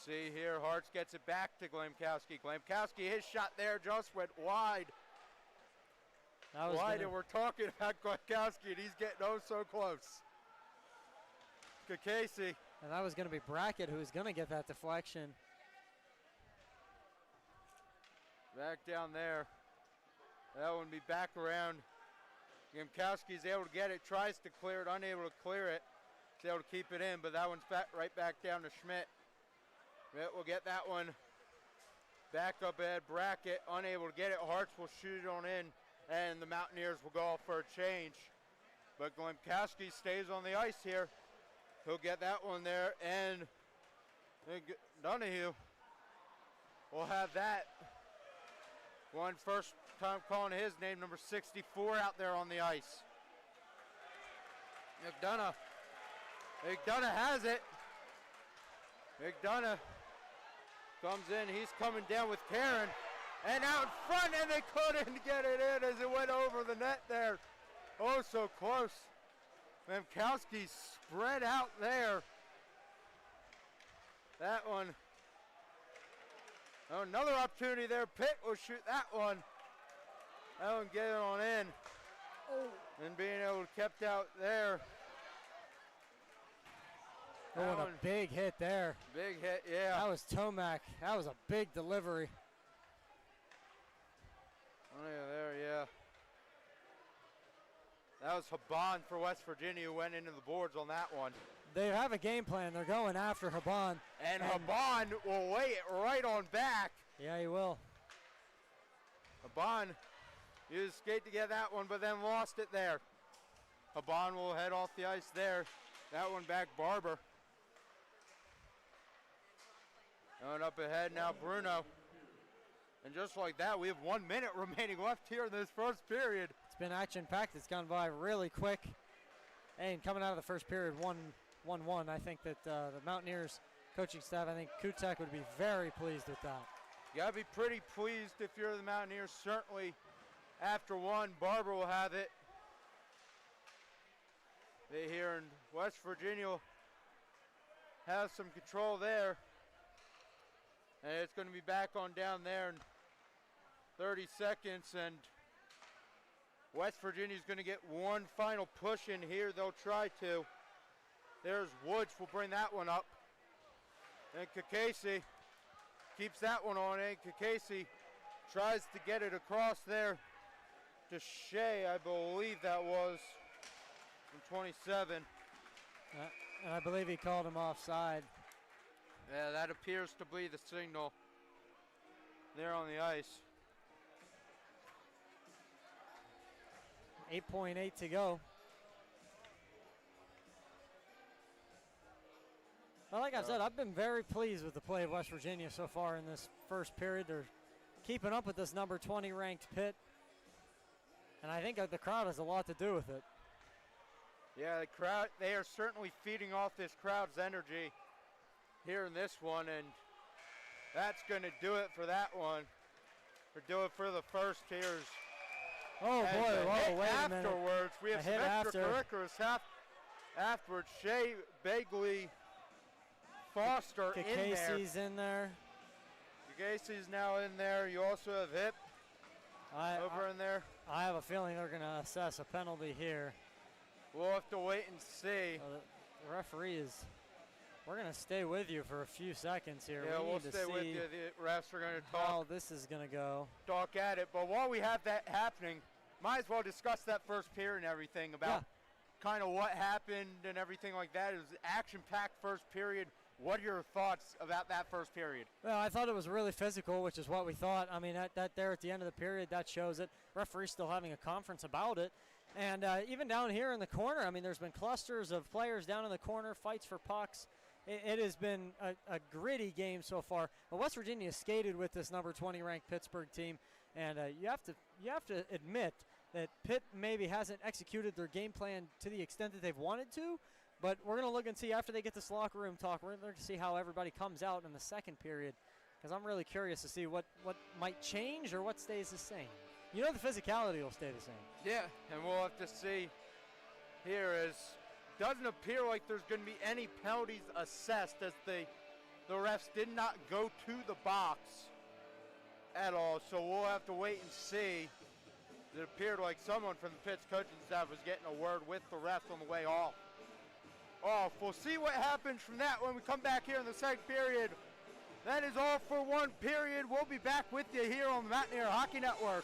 See here, Hartz gets it back to Glemkowski. Glemkowski, his shot there just went wide. Wide, and we're talking about Glemkowski, and he's getting so close. Kakasi. And that was going to be Brackett who was going to get that deflection. Back down there. That one be back around. Glemkowski's able to get it, tries to clear it, unable to clear it. He's able to keep it in, but that one's right back down to Schmidt. Schmidt will get that one back up ahead. Brackett unable to get it. Hartz will shoot it on in, and the Mountaineers will go off for a change. But Glemkowski stays on the ice here. He'll get that one there, and Donahue will have that. One first time calling his name, number 64 out there on the ice. McDonough has it. McDonough comes in, he's coming down with Karen. And out in front, and they couldn't get it in as it went over the net there. Oh, so close. Glemkowski spread out there. That one. Oh, another opportunity there. Pitt will shoot that one. That one get it on in. Oh. And being able to kept out there. Oh, and a big hit there. Big hit, yeah. That was Tomac. That was a big delivery. Oh, yeah, there, yeah. That was Haban for West Virginia who went into the boards on that one. They have a game plan. They're going after Haban. And Haban will lay it right on back. Yeah, he will. Habban used skate to get that one, but then lost it there. Habban will head off the ice there. That one back Barber. Going up ahead now, Bruno. And just like that, we have 1 minute remaining left here in this first period. It's been action-packed. It's gone by really quick. And coming out of the first period, 1-1, I think that the Mountaineers coaching staff, I think Kutek would be very pleased with that. You gotta be pretty pleased if you're the Mountaineers. Certainly after one, Barber will have it. They here in West Virginia have some control there. And it's gonna be back on down there in 30 seconds, and West Virginia's gonna get one final push in here. They'll try to. There's Woods, will bring that one up. And Kakasi keeps that one on, and Kakasi tries to get it across there to Shea, I believe that was, from 27. And I believe he called him offside. Yeah, that appears to be the signal there on the ice. 8.8 to go. Well, like I've said, I've been very pleased with the play of West Virginia so far in this first period. They're keeping up with this number 20 ranked Pitt. And I think the crowd has a lot to do with it. Yeah, the crowd, they are certainly feeding off this crowd's energy here in this one, and that's going to do it for that one. Or do it for the first tiers. Oh boy, whoa, wait a minute. Afterwards, we have some extracurriculars afterwards. Shea, Begley, Foster in there. Casey's in there. Casey's now in there. You also have Hip over in there. I have a feeling they're going to assess a penalty here. We'll have to wait and see. The referee is, we're going to stay with you for a few seconds here. Yeah, we'll stay with you. The refs are going to talk. How this is going to go. Talk at it. But while we have that happening, might as well discuss that first period and everything about kind of what happened and everything like that. It was an action-packed first period. What are your thoughts about that first period? Well, I thought it was really physical, which is what we thought. I mean, that there at the end of the period, that shows it. Referee's still having a conference about it. And even down here in the corner, I mean, there's been clusters of players down in the corner, fights for pucks. It has been a gritty game so far. But West Virginia skated with this number 20 ranked Pittsburgh team. And you have to admit that Pitt maybe hasn't executed their game plan to the extent that they've wanted to. But we're going to look and see after they get this locker room talk. We're going to see how everybody comes out in the second period, because I'm really curious to see what might change or what stays the same. You know, the physicality will stay the same. Yeah, and we'll have to see here, as doesn't appear like there's going to be any penalties assessed, as the refs did not go to the box at all. So we'll have to wait and see. It appeared like someone from the Pitt's coaching staff was getting a word with the refs on the way off. We'll see what happens from that when we come back here in the second period. That is all for one period. We'll be back with you here on the Mountaineer Hockey Network.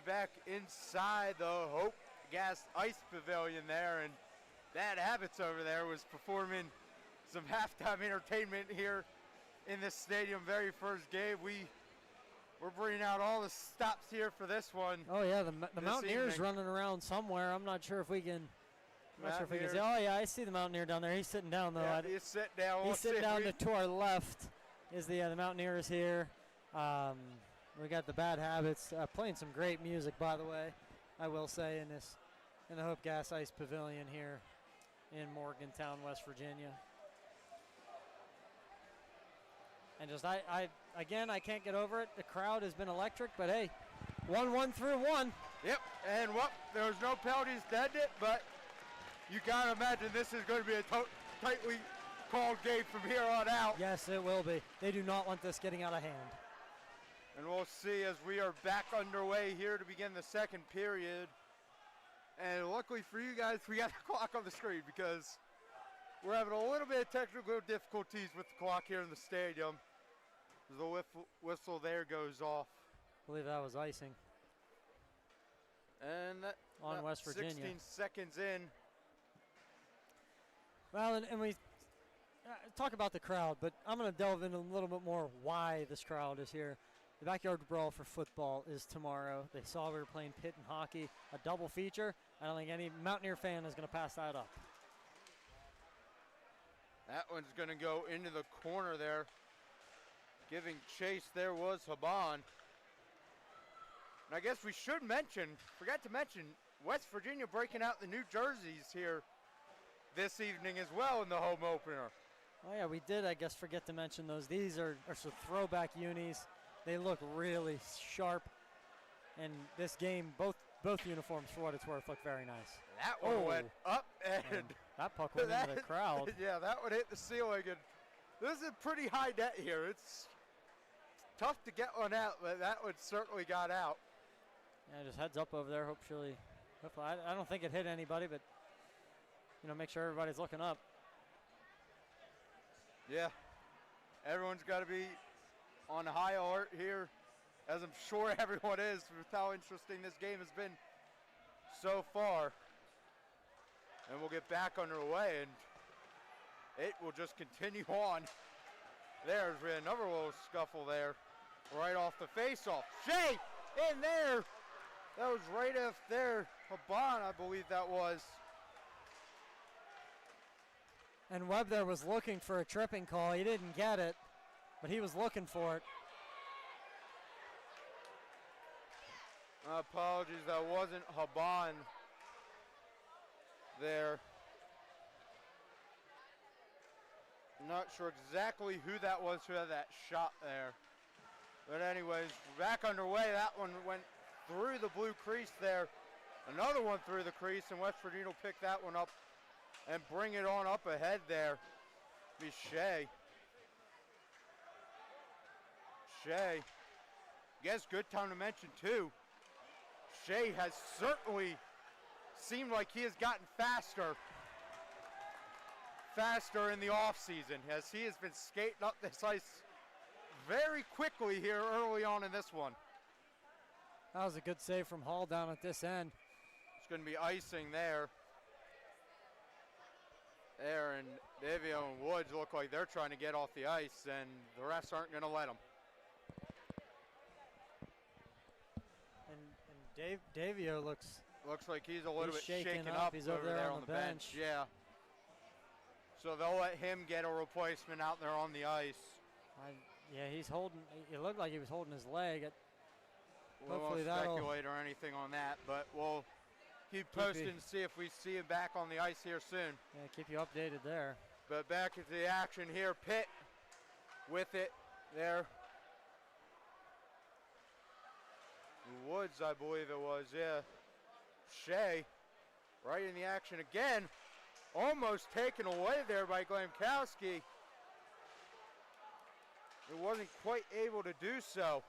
Back inside the Hope Gas Ice Pavilion there, and Bad Habits over there was performing some halftime entertainment here in this stadium. Very first game. We're bringing out all the stops here for this one. Oh yeah, the Mountaineers running around somewhere. I'm not sure if we can. See. Oh yeah, I see the Mountaineer down there. He's sitting down though. Yeah, he's sitting down. He's sitting down to our left. Is the Mountaineers here? We got the Bad Habits playing some great music, by the way. I will say in the Hope Gas Ice Pavilion here in Morgantown, West Virginia. And just I can't get over it. The crowd has been electric, but hey, 1-1 through 1. Yep, and there was no penalties to end it, but you gotta imagine this is going to be a tightly called game from here on out. Yes, it will be. They do not want this getting out of hand. And we'll see as we are back underway here to begin the second period. And luckily for you guys, we got the clock on the screen because we're having a little bit of technical difficulties with the clock here in the stadium. The whistle there goes off. I believe that was icing. And that on West Virginia. 16 seconds in. Well, and we talk about the crowd, but I'm going to delve into a little bit more why this crowd is here. The Backyard Brawl for football is tomorrow. They saw we were playing Pitt and hockey, a double feature. I don't think any Mountaineer fan is going to pass that up. That one's going to go into the corner there. Giving chase there was Haban. And I guess we should forgot to mention, West Virginia breaking out the new jerseys here this evening as well in the home opener. Oh yeah, we did, I guess, forget to mention those. These are some throwback unis. They look really sharp. And this game, both uniforms, for what it's worth, look very nice. That one went up, and that puck went into the crowd. Yeah, that one hit the ceiling. And this is a pretty high net here. It's tough to get one out, but that one certainly got out. Yeah, just heads up over there. Hopefully I don't think it hit anybody, but make sure everybody's looking up. Yeah, everyone's got to be on high alert here, as I'm sure everyone is with how interesting this game has been so far. And we'll get back underway, and it will just continue on. There's another little scuffle there, right off the face-off. Shea in there. That was right off there. Haban, I believe that was. And Webb there was looking for a tripping call. He didn't get it, but he was looking for it. Apologies, that wasn't Haban there. Not sure exactly who that was who had that shot there. But anyways, we're back underway. That one went through the blue crease there. Another one through the crease, and West Virginia will pick that one up and bring it on up ahead there. Be Shea. Shea. Yes, good time to mention too. Shea has certainly seemed like he has gotten faster in the offseason, as he has been skating up this ice very quickly here early on in this one. That was a good save from Hall down at this end. It's going to be icing there. And Davio and Woods look like they're trying to get off the ice, and the refs aren't going to let them. And Davio looks like he's a little bit shaken up. He's over there on the bench. Yeah. So they'll let him get a replacement out there on the ice. Yeah, he's holding. It looked like he was holding his leg. We won't speculate or anything on that, but we'll keep posting to see if we see him back on the ice here soon. Yeah, keep you updated there. But back into the action here. Pitt with it there. Woods, I believe it was, yeah. Shea right in the action again. Almost taken away there by Glamkowski. He wasn't quite able to do so.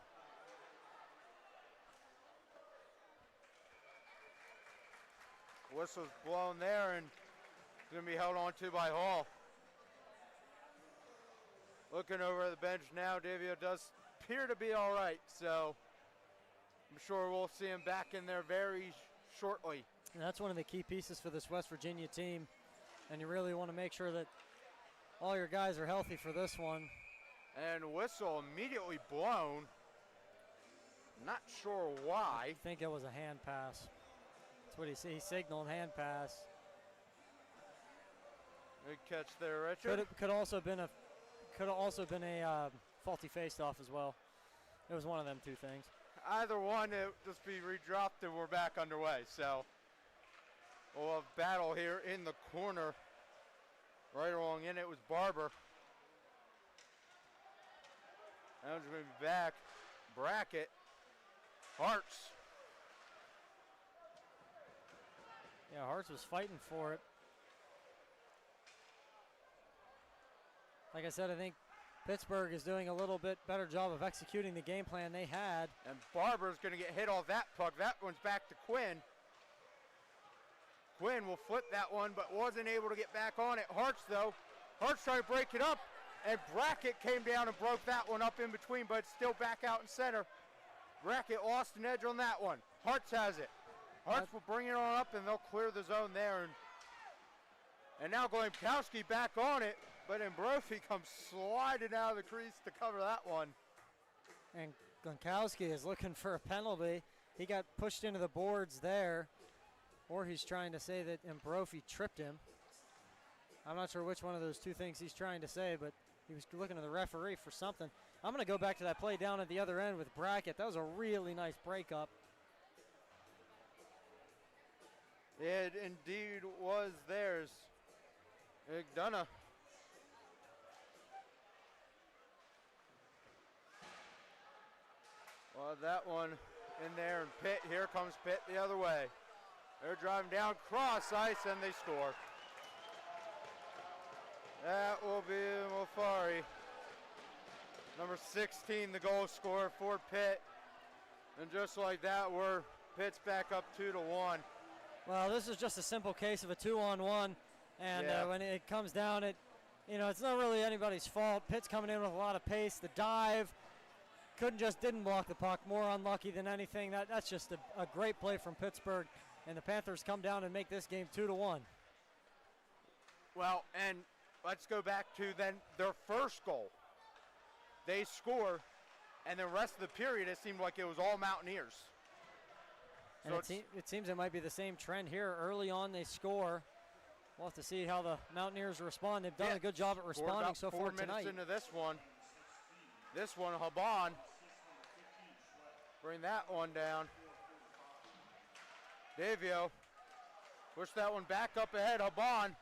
Whistle's blown there and going to be held on to by Hall. Looking over at the bench now, Davio does appear to be all right, so I'm sure we'll see him back in there very shortly. And that's one of the key pieces for this West Virginia team. And you really want to make sure that all your guys are healthy for this one. And whistle immediately blown. Not sure why. I think it was a hand pass. That's what he signaled, hand pass. Good catch there, Richard. Could have also been a faulty face-off as well. It was one of them two things. Either one, it would just be redropped and we're back underway. So we'll have battle here in the corner. Right along in it was Barber. Now he's going to be back. Brackett. Hartz. Yeah, Hartz was fighting for it. Like I said, I think Pittsburgh is doing a little bit better job of executing the game plan they had. And Barber's going to get hit off that puck. That one's back to Quinn. Quinn will flip that one, but wasn't able to get back on it. Hartz, though. Hartz tried to break it up, and Brackett came down and broke that one up in between, but it's still back out in center. Brackett lost an edge on that one. Hartz has it. Hartz will bring it on up, and they'll clear the zone there. And now Glemkowski back on it, but Ambrofi comes sliding out of the crease to cover that one. And Glemkowski is looking for a penalty. He got pushed into the boards there, or he's trying to say that Ambrofi tripped him. I'm not sure which one of those two things he's trying to say, but he was looking to the referee for something. I'm going to go back to that play down at the other end with Brackett. That was a really nice breakup. It indeed was theirs. McDonough. Well, that one in there, and Pitt, here comes Pitt the other way. They're driving down cross ice, and they score. That will be Mofari. Number 16, the goal scorer for Pitt. And just like that, Pitt's back up 2-1. Well, this is just a simple case of a 2-on-1. And when it comes down, it's not really anybody's fault. Pitt's coming in with a lot of pace. The dive didn't block the puck. More unlucky than anything. That's just a great play from Pittsburgh. And the Panthers come down and make this game 2-1. Well, and let's go back to then their first goal. They score, and the rest of the period, it seemed like it was all Mountaineers. And it seems it might be the same trend here. Early on, they score. We'll have to see how the Mountaineers respond. They've done a good job at responding so far tonight. 4 minutes into this one. This one, Haban. Bring that one down. Davio. Push that one back up ahead. Haban.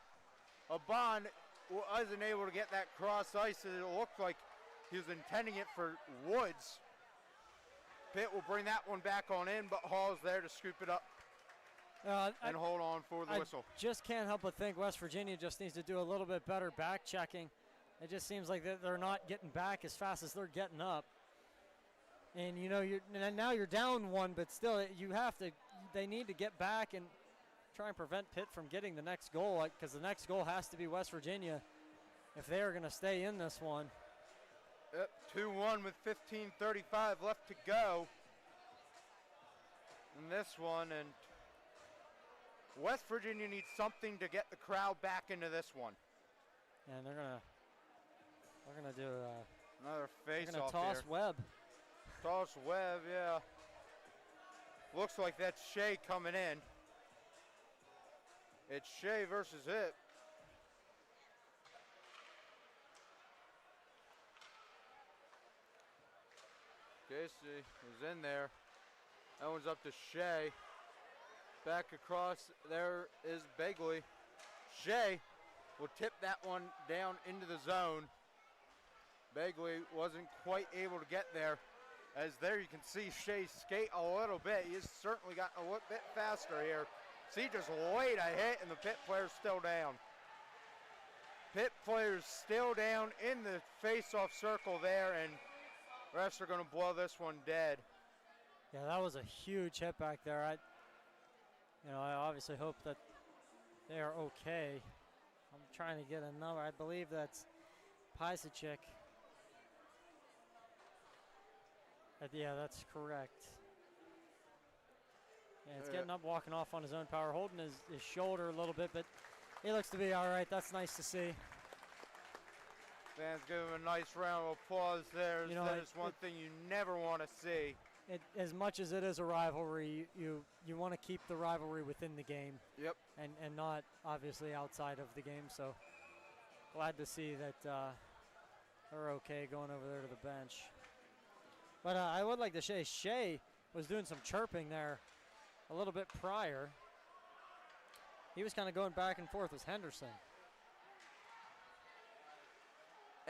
Haban wasn't able to get that cross ice. It looked like he was intending it for Woods. Pitt will bring that one back on in, but Hall's there to scoop it up and hold on for the whistle. Just can't help but think West Virginia just needs to do a little bit better back checking. It just seems like they're not getting back as fast as they're getting up. And now you're down one, but still they need to get back and try and prevent Pitt from getting the next goal, because the next goal has to be West Virginia if they are going to stay in this one. Yep, 2-1 with 15:35 left to go in this one, and West Virginia needs something to get the crowd back into this one. And they're gonna do another face-off. They're gonna toss Webb. Toss Webb, yeah. Looks like that's Shea coming in. It's Shea versus it. Casey is in there. That one's up to Shea. Back across, there is Begley. Shea will tip that one down into the zone. Begley wasn't quite able to get there. As there you can see Shea skate a little bit. He has certainly gotten a little bit faster here. See, just laid a hit, and the Pitt player's still down. Pitt players still down in the face-off circle there, and refs are going to blow this one dead. Yeah, that was a huge hit back there. I obviously hope that they are okay. I'm trying to get a number. I believe that's Pisacek. Yeah, that's correct. Yeah, it's getting up, walking off on his own power, holding his shoulder a little bit, but he looks to be all right. That's nice to see. Fans give him a nice round of applause there. You know, that is one thing you never want to see. As much as it is a rivalry, you want to keep the rivalry within the game. Yep. And not obviously outside of the game. So glad to see that they're okay going over there to the bench. But I would like to say Shea was doing some chirping there a little bit prior. He was kind of going back and forth with Henderson.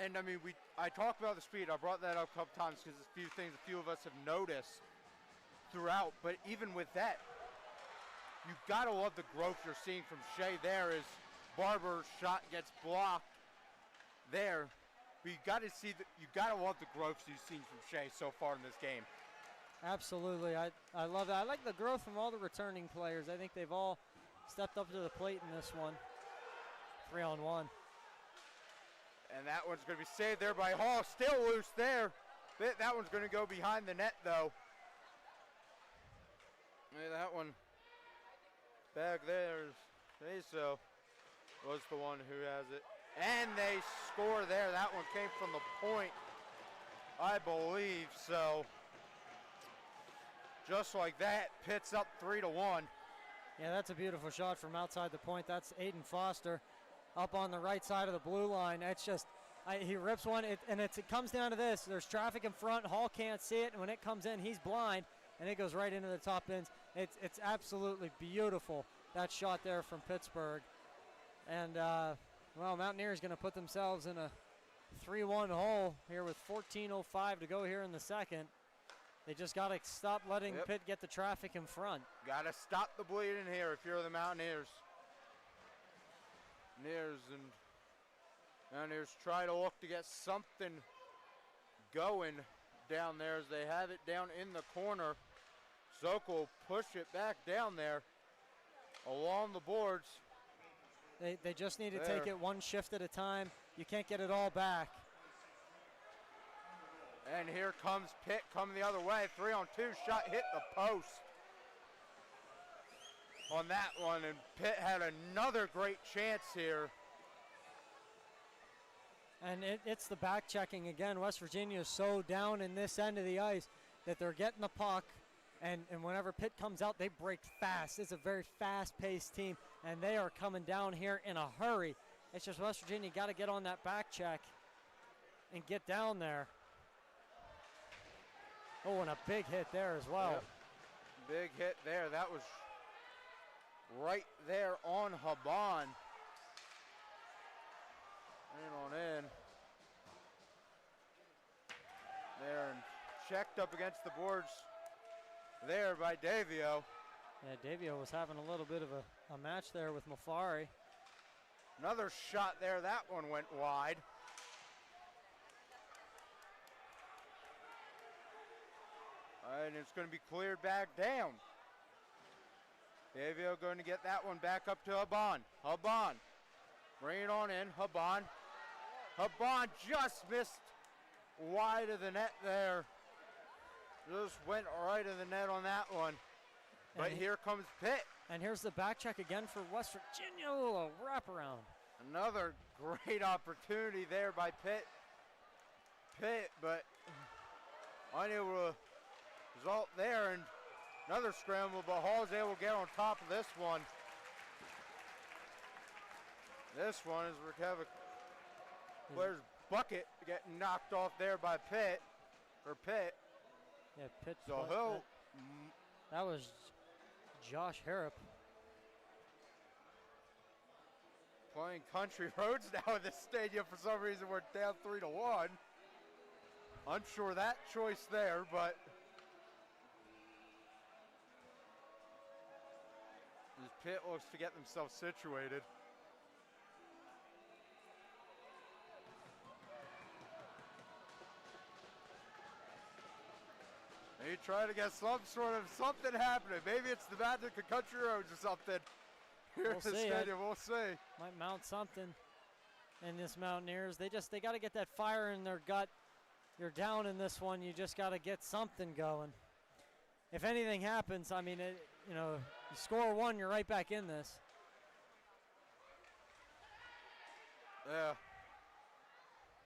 And I mean, I talked about the speed. I brought that up a couple times because it's a few things a few of us have noticed throughout. But even with that, you gotta love the growth you're seeing from Shea there as Barber's shot gets blocked there. But you gotta love the growth you've seen from Shea so far in this game. Absolutely, I love that. I like the growth from all the returning players. I think they've all stepped up to the plate in this one. 3-on-1. And that one's going to be saved there by Hall. Still loose there. That one's going to go behind the net, though. Yeah, that one back there. Peso was the one who has it. And they score there. That one came from the point, I believe. So just like that, Pitt's up 3-1. Yeah, that's a beautiful shot from outside the point. That's Aiden Foster up on the right side of the blue line. It's just, he rips one, and it comes down to this. There's traffic in front. Hall can't see it, and when it comes in, he's blind, and it goes right into the top bins. It's absolutely beautiful, that shot there from Pittsburgh. And, well, Mountaineer is going to put themselves in a 3-1 hole here with 14:05 to go here in the second. They just got to stop letting Pitt get the traffic in front. Got to stop the bleeding here if you're the Mountaineers. Mountaineers try to look to get something going down there as they have it down in the corner. Zoka will push it back down there along the boards. They just need to take it one shift at a time. You can't get it all back. And here comes Pitt coming the other way. 3-on-2 shot hit the post on that one, and Pitt had another great chance here. And it's the back checking again. West Virginia is so down in this end of the ice that they're getting the puck, and whenever Pitt comes out, they break fast. It's a very fast-paced team, and they are coming down here in a hurry. It's just West Virginia got to get on that back check and get down there. Oh, and a big hit there as well. Yep. Big hit there. That was right there on Haban. In. There, and checked up against the boards there by Davio. Yeah, Davio was having a little bit of a match there with Mafari. Another shot there. That one went wide. And it's going to be cleared back down. Davio going to get that one back up to Haban. Haban, bring it on in. Haban just missed wide of the net there. Just went right of the net on that one. But here comes Pitt. And here's the back check again for West Virginia. Oh, a wraparound. Another great opportunity there by Pitt, but unable to result there. And another scramble, but Hall's able to get on top of this one. This one is Rekevic. Where's Bucket getting knocked off there by Pitt. Yeah, Pitt. So that was Josh Harrop. Playing country roads now in this stadium. For some reason, we're down 3-1. Unsure that choice there, but as Pitt looks to get themselves situated. They try to get some sort of something happening. Maybe it's the magic of country roads or something. Here in the stadium, we'll see. Might mount something in this Mountaineers. They got to get that fire in their gut. You're down in this one. You just got to get something going. if anything happens, I mean, you score one, you're right back in this. Yeah.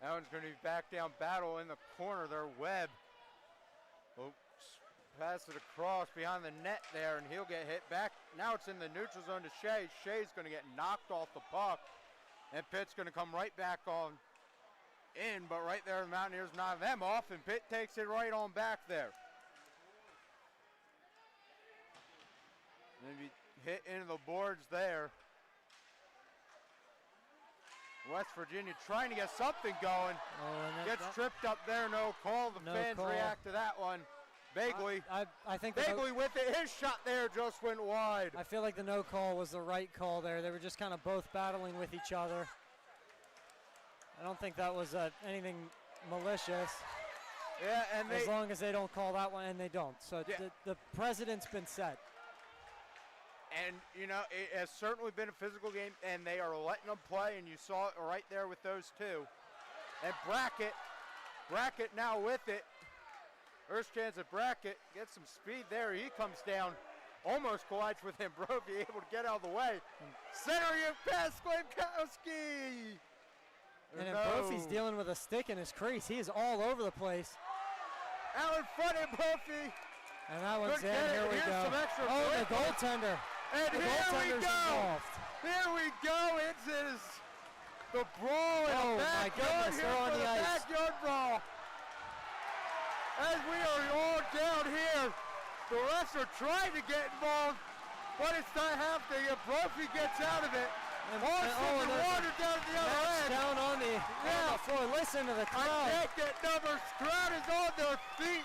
That one's going to be back down battle in the corner there. Webb will pass it across behind the net there, and he'll get hit back. Now it's in the neutral zone to Shea. Shea's going to get knocked off the puck, and Pitt's going to come right back on in, but right there the Mountaineers knock them off, and Pitt takes it right on back there. Maybe hit into the boards there. West Virginia trying to get something going. Gets tripped up there, no call. The fans react to that one. Bagley, I think Bagley with it. His shot there just went wide. I feel like the no call was the right call there. They were just kind of both battling with each other. I don't think that was anything malicious. Yeah, and as long as they don't call that one, and they don't. So yeah. the precedent's been set. And, it has certainly been a physical game, and they are letting them play, and you saw it right there with those two. And Brackett now with it. First chance at Brackett, gets some speed there. He comes down, almost collides with him. Brophy able to get out of the way. Centering it past Glemkowski. And then Brophy's dealing with a stick in his crease. He is all over the place. Out in front of Brophy. And that one's in. Here we go. Oh, the goaltender. And here we go. Involved. Here we go. It's the brawl in the backyard here for the backyard brawl. As we are all down here, the refs are trying to get involved, but it's not happening. If Brophy gets out of it, and water down at the other end. Down on the floor. Listen to the crowd. I can't get numbers. Crowd is on their feet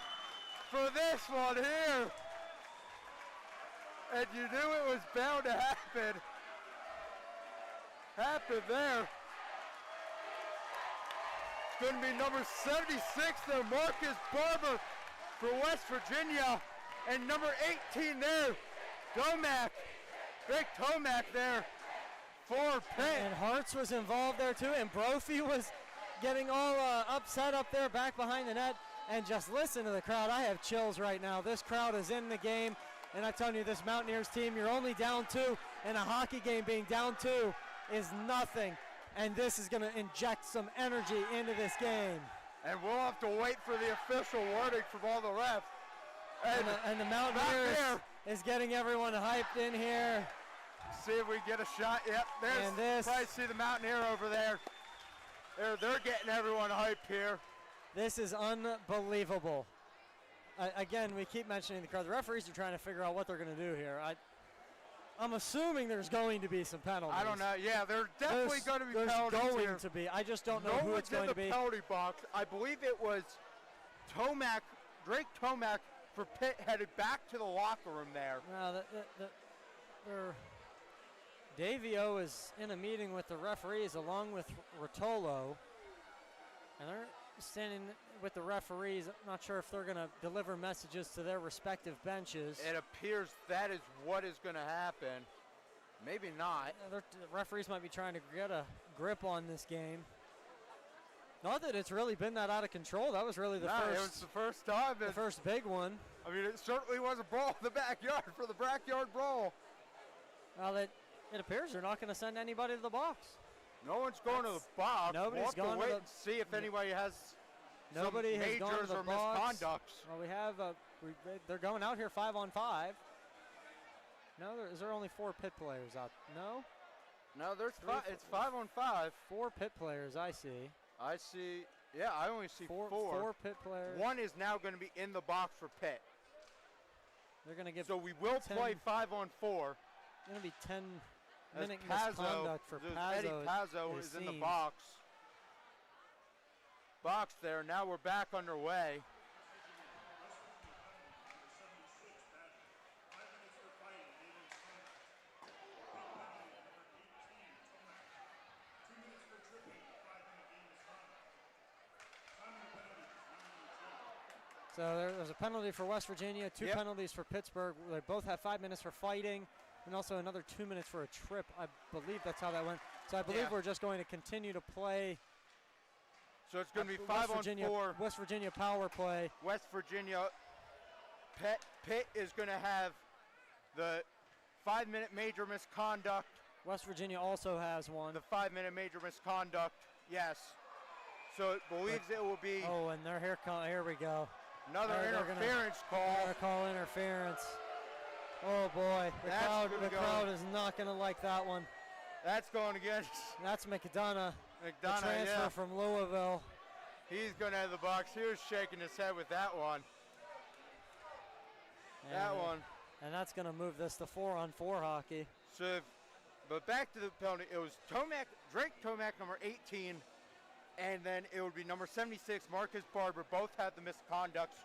for this one here. And you knew it was bound to happen. Happened there. It's going to be number 76 there, Marcus Barber for West Virginia. And number 18 there, Tomac. Big Tomac there for Pitt. And Hartz was involved there too, and Brophy was getting all upset up there back behind the net. And just listen to the crowd. I have chills right now. This crowd is in the game. And I'm telling you, this Mountaineers team, you're only down 2. In a hockey game, being down 2 is nothing. And this is going to inject some energy into this game. And we'll have to wait for the official wording from all the refs. And the Mountaineers is getting everyone hyped in here. See if we get a shot. Yep, there's probably see the Mountaineer over there. They're getting everyone hyped here. This is unbelievable. Again, we keep mentioning the crowd. The referees are trying to figure out what they're going to do here. I'm assuming there's going to be some penalties. I don't know. Yeah, there's definitely going to be penalties There's going here. to be. I just don't know who it's going to be. No one's in the penalty box. I believe it was Drake Tomac for Pitt headed back to the locker room there. No, Davio is in a meeting with the referees along with Rotolo. And they're standing with the referees. I'm not sure if they're going to deliver messages to their respective benches. It appears that is what is going to happen. Maybe not. The referees might be trying to get a grip on this game. Not that it's really been that out of control. That was really the first. It was the first time. The first big one. I mean, it certainly was a brawl in the backyard for the backyard brawl. Well, it appears they're not going to send anybody to the box. No one's going to the box. Nobody's we'll have gone to wait to and see if anybody has nobody some has majors gone to the or box. misconducts. Well, we have they're going out here 5-on-5. No, is there only 4 Pitt players out? No. No, there's five. It's 5-on-5. 4 Pitt players. I see. I see. Yeah, I only see 4. 4 Pitt players. One is now going to be in the box for Pitt. They're going to give. So we will play 5-on-4. Going to be 10-minute misconduct for Pazzo. Eddie Pazzo is in the box. Box there. Now we're back underway. So there's a penalty for West Virginia, 2 penalties for Pittsburgh. They both have 5 minutes for fighting, and also another 2 minutes for a trip. I believe that's how that went. So I believe we're just going to continue to play. So it's going to be 5-on-4. West Virginia power play. West Virginia Pitt is going to have the 5-minute major misconduct. West Virginia also has one. The 5-minute major misconduct, yes. So it believes it will be. Oh, and here we go. Another interference call. They're gonna call interference. Oh boy, the crowd is not gonna like that one. That's going against. That's McDonough. McDonough, the transfer from Louisville. He's going to have the box. He was shaking his head with that one. And that's going to move this to 4-on-4 hockey. So, but back to the penalty. It was Drake Tomac, number 18, and then it would be number 76, Marcus Barber. Both had the misconducts.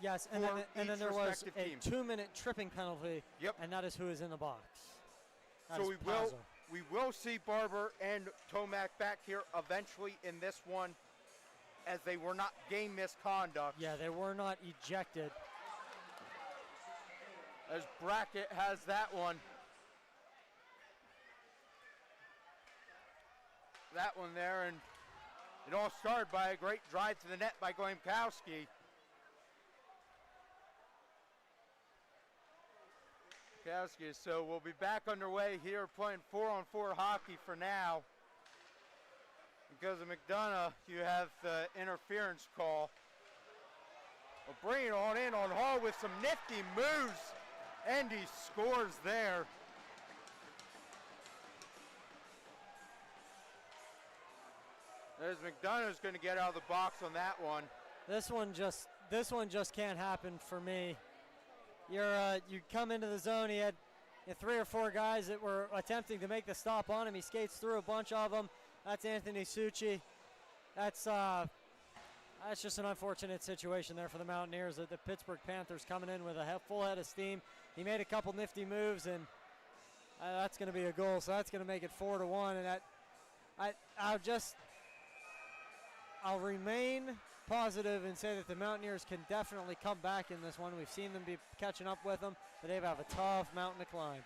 Yes, and then there was a 2-minute tripping penalty. Yep. And that is who is in the box. So we will see Barber and Tomac back here eventually in this one, as they were not game misconduct. Yeah, they were not ejected. As Brackett has that one. That one there, and it all started by a great drive to the net by Glemkowski. So we'll be back underway here playing 4-on-4 hockey for now. Because of McDonough, you have the interference call. We'll bring it on in on Hall with some nifty moves, and he scores there. There's McDonough's going to get out of the box on that one. This one just can't happen for me. You come into the zone. He had 3 or 4 guys that were attempting to make the stop on him. He skates through a bunch of them. That's Anthony Succi. That's just an unfortunate situation there for the Mountaineers. The Pittsburgh Panthers coming in with a full head of steam. He made a couple nifty moves, and that's going to be a goal. So that's going to make it 4-1. And I'll remain positive and say that the Mountaineers can definitely come back in this one. We've seen them be catching up with them, but they have a tough mountain to climb.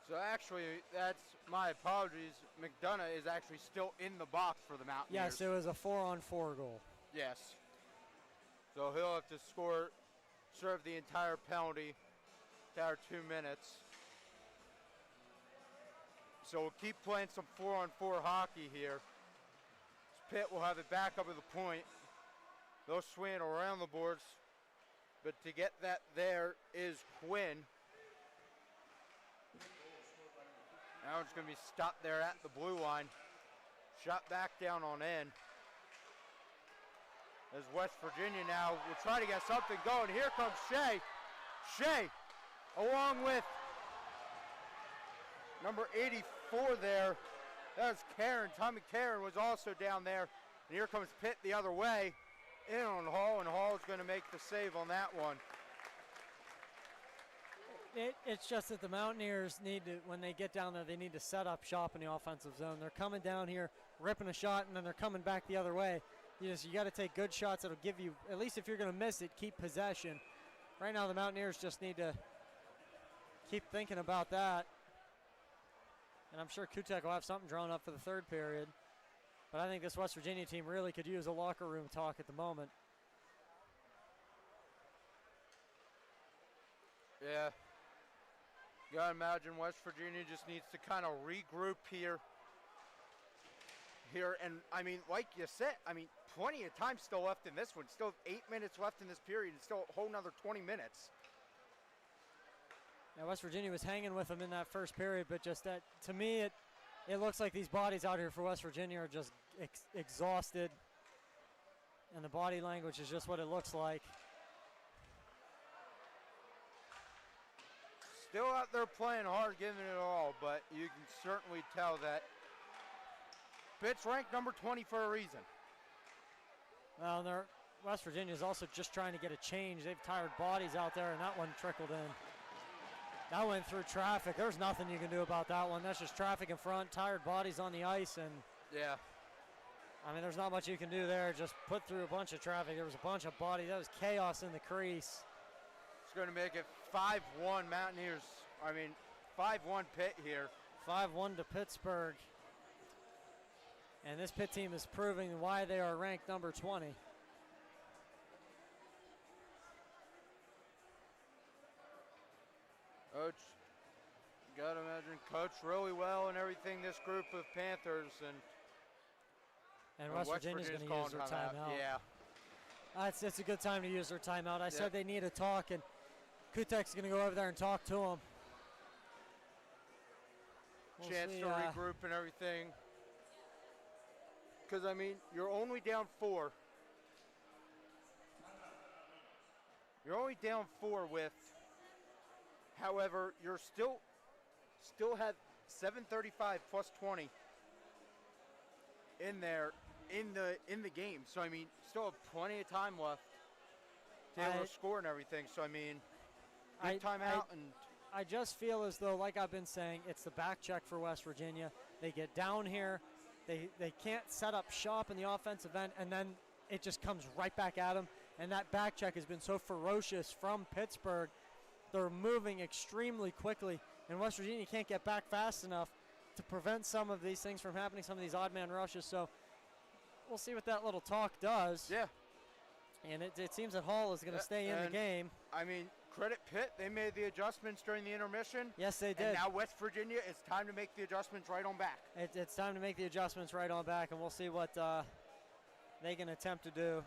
So actually, that's my apologies. McDonough is actually still in the box for the Mountaineers. Yes, it was a 4-on-4 goal. Yes. So he'll have to serve the entire penalty, entire 2 minutes. So we'll keep playing some 4-on-4 hockey here. Pitt will have it back up at the point. They'll swing around the boards. But to get that there is Quinn. Now it's going to be stopped there at the blue line. Shot back down on in. As West Virginia now will try to get something going. Here comes Shea. Shea, along with number 84 there. That was Karen. Tommy Karen was also down there. And here comes Pitt the other way. In on Hall, and Hall is going to make the save on that one. It's just that the Mountaineers need to, when they get down there, they need to set up shop in the offensive zone. They're coming down here, ripping a shot, and then they're coming back the other way. You got to take good shots that'll give you, at least if you're going to miss it, keep possession. Right now the Mountaineers just need to keep thinking about that. And I'm sure Kutek will have something drawn up for the third period. But I think this West Virginia team really could use a locker room talk at the moment. Yeah. You gotta imagine West Virginia just needs to kind of regroup here. And I mean, like you said, plenty of time still left in this one. Still 8 minutes left in this period, and still a whole nother 20 minutes. Yeah, West Virginia was hanging with them in that first period, but just that, to me, it looks like these bodies out here for West Virginia are just exhausted, and the body language is just what it looks like. Still out there playing hard, giving it all, but you can certainly tell that Pitt's ranked number 20 for a reason. Well, West Virginia is also just trying to get a change. They've tired bodies out there, and that one trickled in. That went through traffic. There's nothing you can do about that one. That's just traffic in front, tired bodies on the ice, and yeah. There's not much you can do there. Just put through a bunch of traffic. There was a bunch of bodies. That was chaos in the crease. It's going to make it 5-1 Mountaineers. 5-1 Pitt here. 5-1 to Pittsburgh. And this Pitt team is proving why they are ranked number 20. Coach, gotta imagine, coached really well and everything, this group of Panthers. And West Virginia's going to use their timeout. Yeah. It's a good time to use their timeout. I said they need a talk, and Kutek's going to go over there and talk to them. Chance to regroup and everything. Because, I mean, you're only down 4. You're only down 4 with, however, you're still have 735 plus 20 in there in the game. So, I mean, still have plenty of time left to be able to score and everything. So, I mean, good timeout. I just feel as though, like I've been saying, it's the back check for West Virginia. They get down here. They can't set up shop in the offensive end, and then it just comes right back at them. And that back check has been so ferocious from Pittsburgh. They're moving extremely quickly, and West Virginia can't get back fast enough to prevent some of these things from happening, some of these odd man rushes. So we'll see what that little talk does. Yeah. And it seems that Hall is going to stay in the game. I mean, credit Pitt. They made the adjustments during the intermission. Yes, they did. And now West Virginia, it's time to make the adjustments right on back. It's time to make the adjustments right on back, and we'll see what they can attempt to do.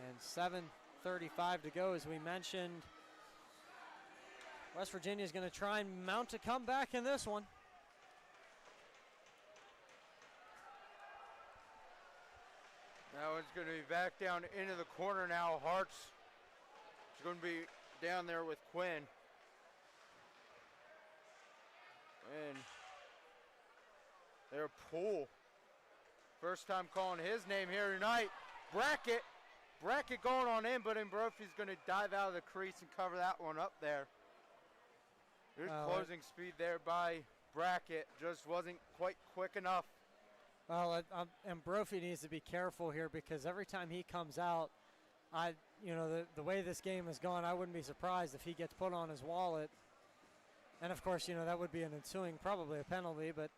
And 7:35 to go, as we mentioned. West Virginia is going to try and mount a comeback in this one. Now it's going to be back down into the corner now. Hart's is going to be down there with Quinn. And their Poole. First time calling his name here tonight. Brackett going on in, but Brophy's going to dive out of the crease and cover that one up there. Good closing speed there by Brackett. Just wasn't quite quick enough. Well, and Brophy needs to be careful here, because every time he comes out, the way this game has gone, I wouldn't be surprised if he gets put on his wallet. And of course, that would be an ensuing, probably a penalty, but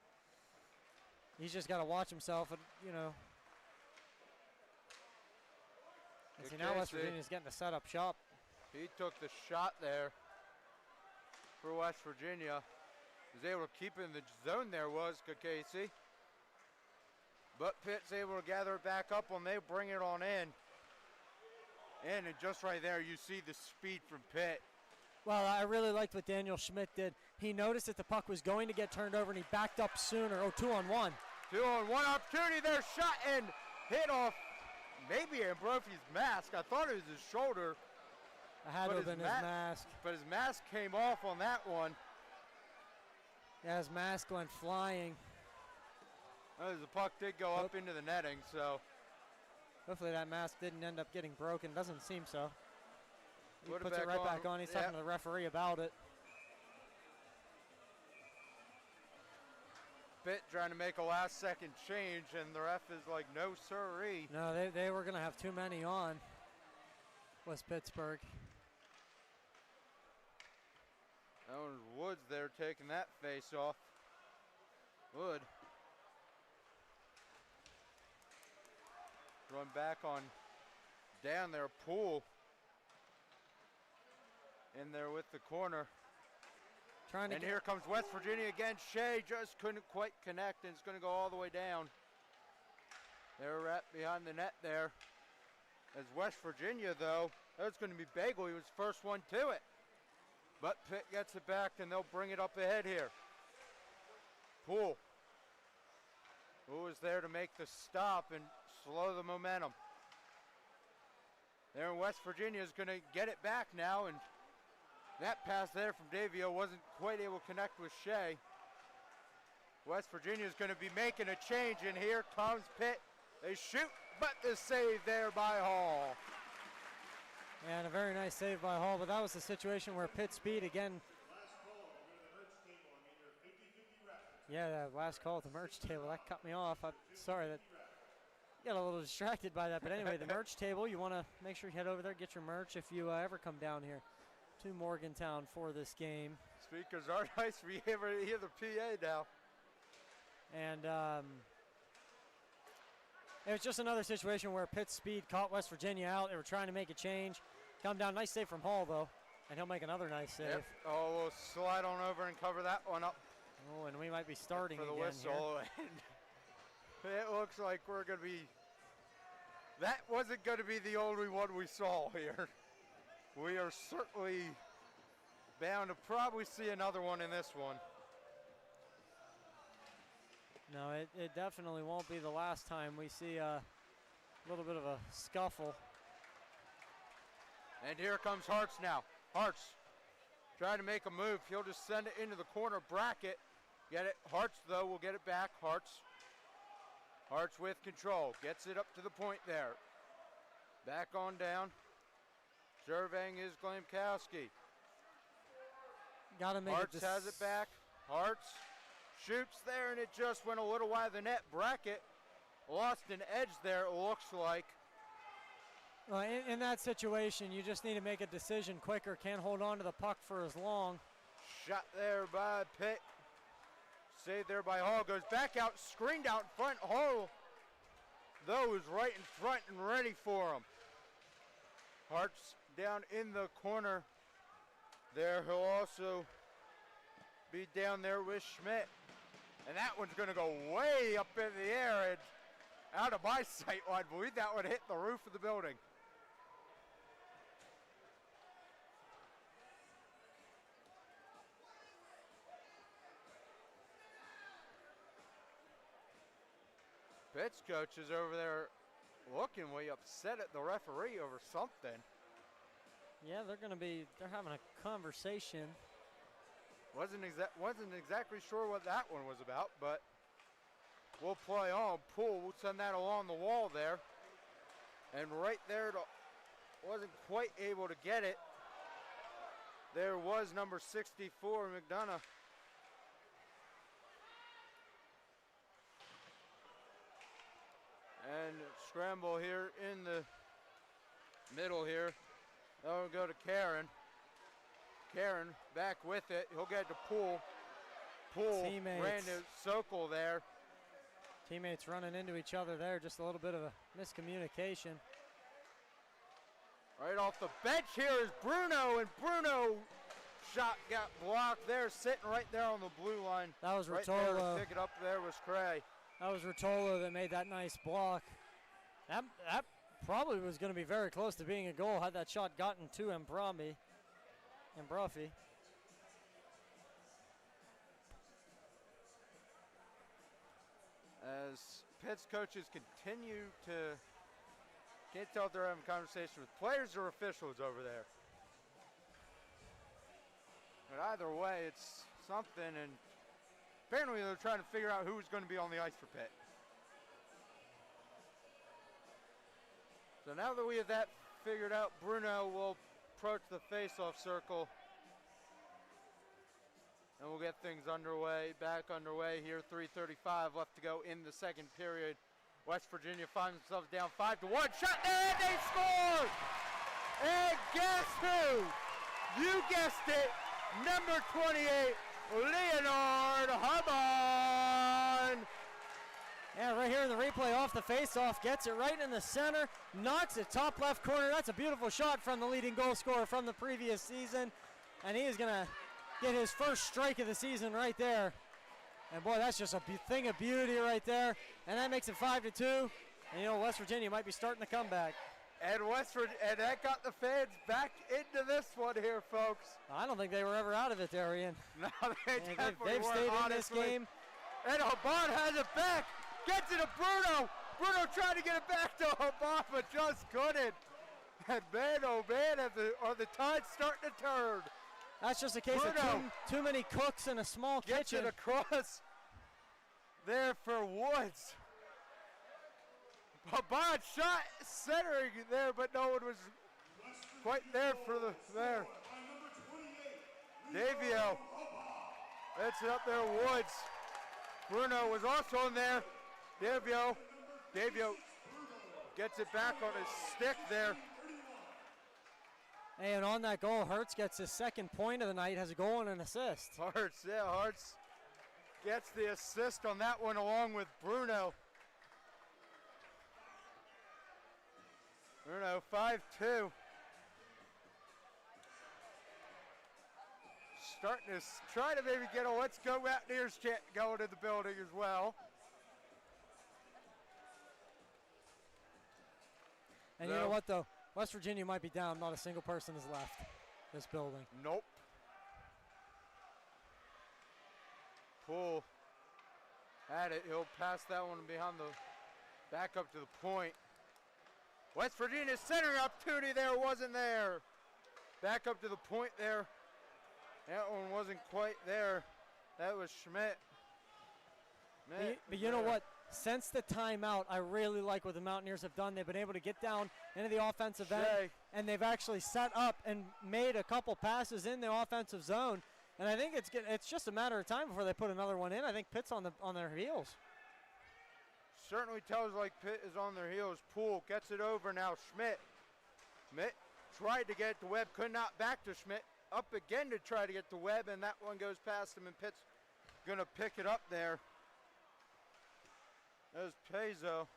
he's just got to watch himself. And see, now West Virginia's getting to set up shop. He took the shot there for West Virginia. Was able to keep in the zone there, was Casey. But Pitt's able to gather it back up when they bring it on in. And just right there, you see the speed from Pitt. Well, I really liked what Daniel Schmidt did. He noticed that the puck was going to get turned over, and he backed up sooner. 2-on-1. 2-on-1 opportunity there, shot and hit off maybe Brophy's mask. I thought it was his shoulder. It had to have been his mask. But his mask came off on that one. Yeah, his mask went flying. The puck did go up into the netting, so. Hopefully that mask didn't end up getting broken. Doesn't seem so. He puts it right back on. He's talking to the referee about it. Pitt trying to make a last-second change, and the ref is like, no, sirree. No, they were going to have too many on. West Pittsburgh. That was Woods there taking that face off. Wood. Run back on down there, Poole. In there with the corner. And here comes West Virginia again. Shea just couldn't quite connect, and it's going to go all the way down. They're right behind the net there. As West Virginia, though, that's going to be Bagel. He was the first one to it. But Pitt gets it back, and they'll bring it up ahead here. Poole. Who was there to make the stop and slow the momentum. There, West Virginia is going to get it back now, and that pass there from Davio wasn't quite able to connect with Shea. West Virginia is going to be making a change, and here comes Pitt. They shoot, but the save there by Hall. And a very nice save by Hall, but that was the situation where Pitt speed again. Yeah, that last call at the merch table, that cut me off. I'm sorry that got a little distracted by that. But anyway, the merch table, you want to make sure you head over there, get your merch if you ever come down here to Morgantown for this game. Speakers are nice for you ever hear the PA now. And It was just another situation where Pitt's speed caught West Virginia out. They were trying to make a change. Come down, nice save from Hall, though. And he'll make another nice save. Yep. Oh, we'll slide on over and cover that one up. Oh, and we might be starting for the again whistle. And it looks like we're going to be, that wasn't going to be the only one we saw here. We are certainly bound to probably see another one in this one. No, it definitely won't be the last time we see a little bit of a scuffle. And here comes Hartz now. Hartz trying to make a move. He'll just send it into the corner bracket. Get it. Hartz, though, will get it back. Hartz with control. Gets it up to the point there. Back on down. Surveying is Glamkowski. Gotta make Hartz has it back. Hartz shoots there, and it just went a little wide of the net. Bracket lost an edge there, it looks like. In that situation, you just need to make a decision quicker. Can't hold on to the puck for as long. Shot there by Pitt. Saved there by Hall. Goes back out, screened out in front. Hall, though, is right in front and ready for him. Hartz down in the corner there. He'll also be down there with Schmidt. And that one's going to go way up in the air and out of my sight line. I believe that would hit the roof of the building. Pitt's coach is over there looking way upset at the referee over something. Yeah, they're having a conversation. Wasn't exactly sure what that one was about, but we'll play on. Pool, we'll send that along the wall there. And right there, wasn't quite able to get it. There was number 64, McDonough. And scramble here in the middle here. That'll go to Karen. Karen back with it. He'll get to Poole. Poole ran to Sokol there. Teammates running into each other there. Just a little bit of a miscommunication. Right off the bench here is Bruno, and Bruno shot got blocked there, sitting right there on the blue line. That was right Rotolo. There to pick it up there was Cray. That was Rotolo that made that nice block. That probably was going to be very close to being a goal had that shot gotten to Mbruffy. As Pitt's coaches continue to, can't tell if they're having a conversation with players or officials over there. But either way, it's something, and apparently they're trying to figure out who's going to be on the ice for Pitt. So now that we have that figured out, Bruno will approach the face-off circle. And we'll get things underway, back underway here. 3:35 left to go in the second period. West Virginia finds themselves down 5-1. Shot there, and they score! And guess who? You guessed it, number 28, Leonard Hubbard. Yeah, right here in the replay off the face-off, gets it right in the center, knocks it top left corner. That's a beautiful shot from the leading goal scorer from the previous season. And he is going to get his first strike of the season right there. And boy, that's just a thing of beauty right there. And that makes it 5-2. And you know, West Virginia might be starting the comeback. And and that got the fans back into this one here, folks. I don't think they were ever out of it there, Ian. No, they've stayed in this game. And Hubbard has it back. Gets it to Bruno. Bruno trying to get it back to Hubbard, but just couldn't. And man, oh man, are the tides starting to turn. That's just a case of too many cooks in a small kitchen. Gets it across there for Woods. Hubbard shot centering there, but no one was quite there for there. Davio. That's it up there, Woods. Bruno was also in there. Davio gets it back on his stick there. Hey, and on that goal, Hertz gets his second point of the night, has a goal and an assist. Hertz gets the assist on that one along with Bruno. Bruno, 5-2. Starting to try to maybe get a Let's Go Mountaineers chant going in the building as well. And you know what, though? West Virginia might be down. Not a single person is left this building. Nope. Poole had it. He'll pass that one behind the back up to the point. West Virginia's centering opportunity there wasn't there. Back up to the point there. That one wasn't quite there. That was Schmidt. But you know what? Since the timeout, I really like what the Mountaineers have done. They've been able to get down into the offensive end, and they've actually set up and made a couple passes in the offensive zone. And I think it's just a matter of time before they put another one in. I think Pitt's on their heels. Certainly tells like Pitt is on their heels. Poole gets it over now. Schmidt tried to get it to Webb, could not. Back to Schmidt. Up again to try to get to Webb, and that one goes past him, and Pitt's going to pick it up there. There's Pezo.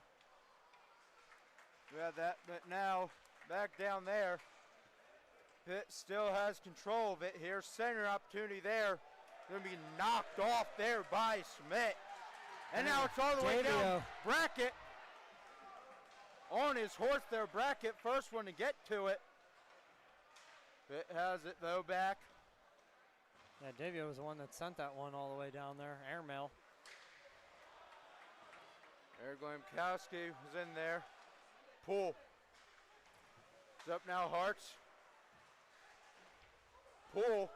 We have that, but now back down there. Pitt still has control of it here. Center opportunity there. Going to be knocked off there by Schmidt. And now it's all the way down. Brackett on his horse there. Brackett, first one to get to it. Pitt has it though back. Yeah, Davio was the one that sent that one all the way down there. Airmail. Eric Glemkowski was in there. Poole. It's up now, Hartz. Poole.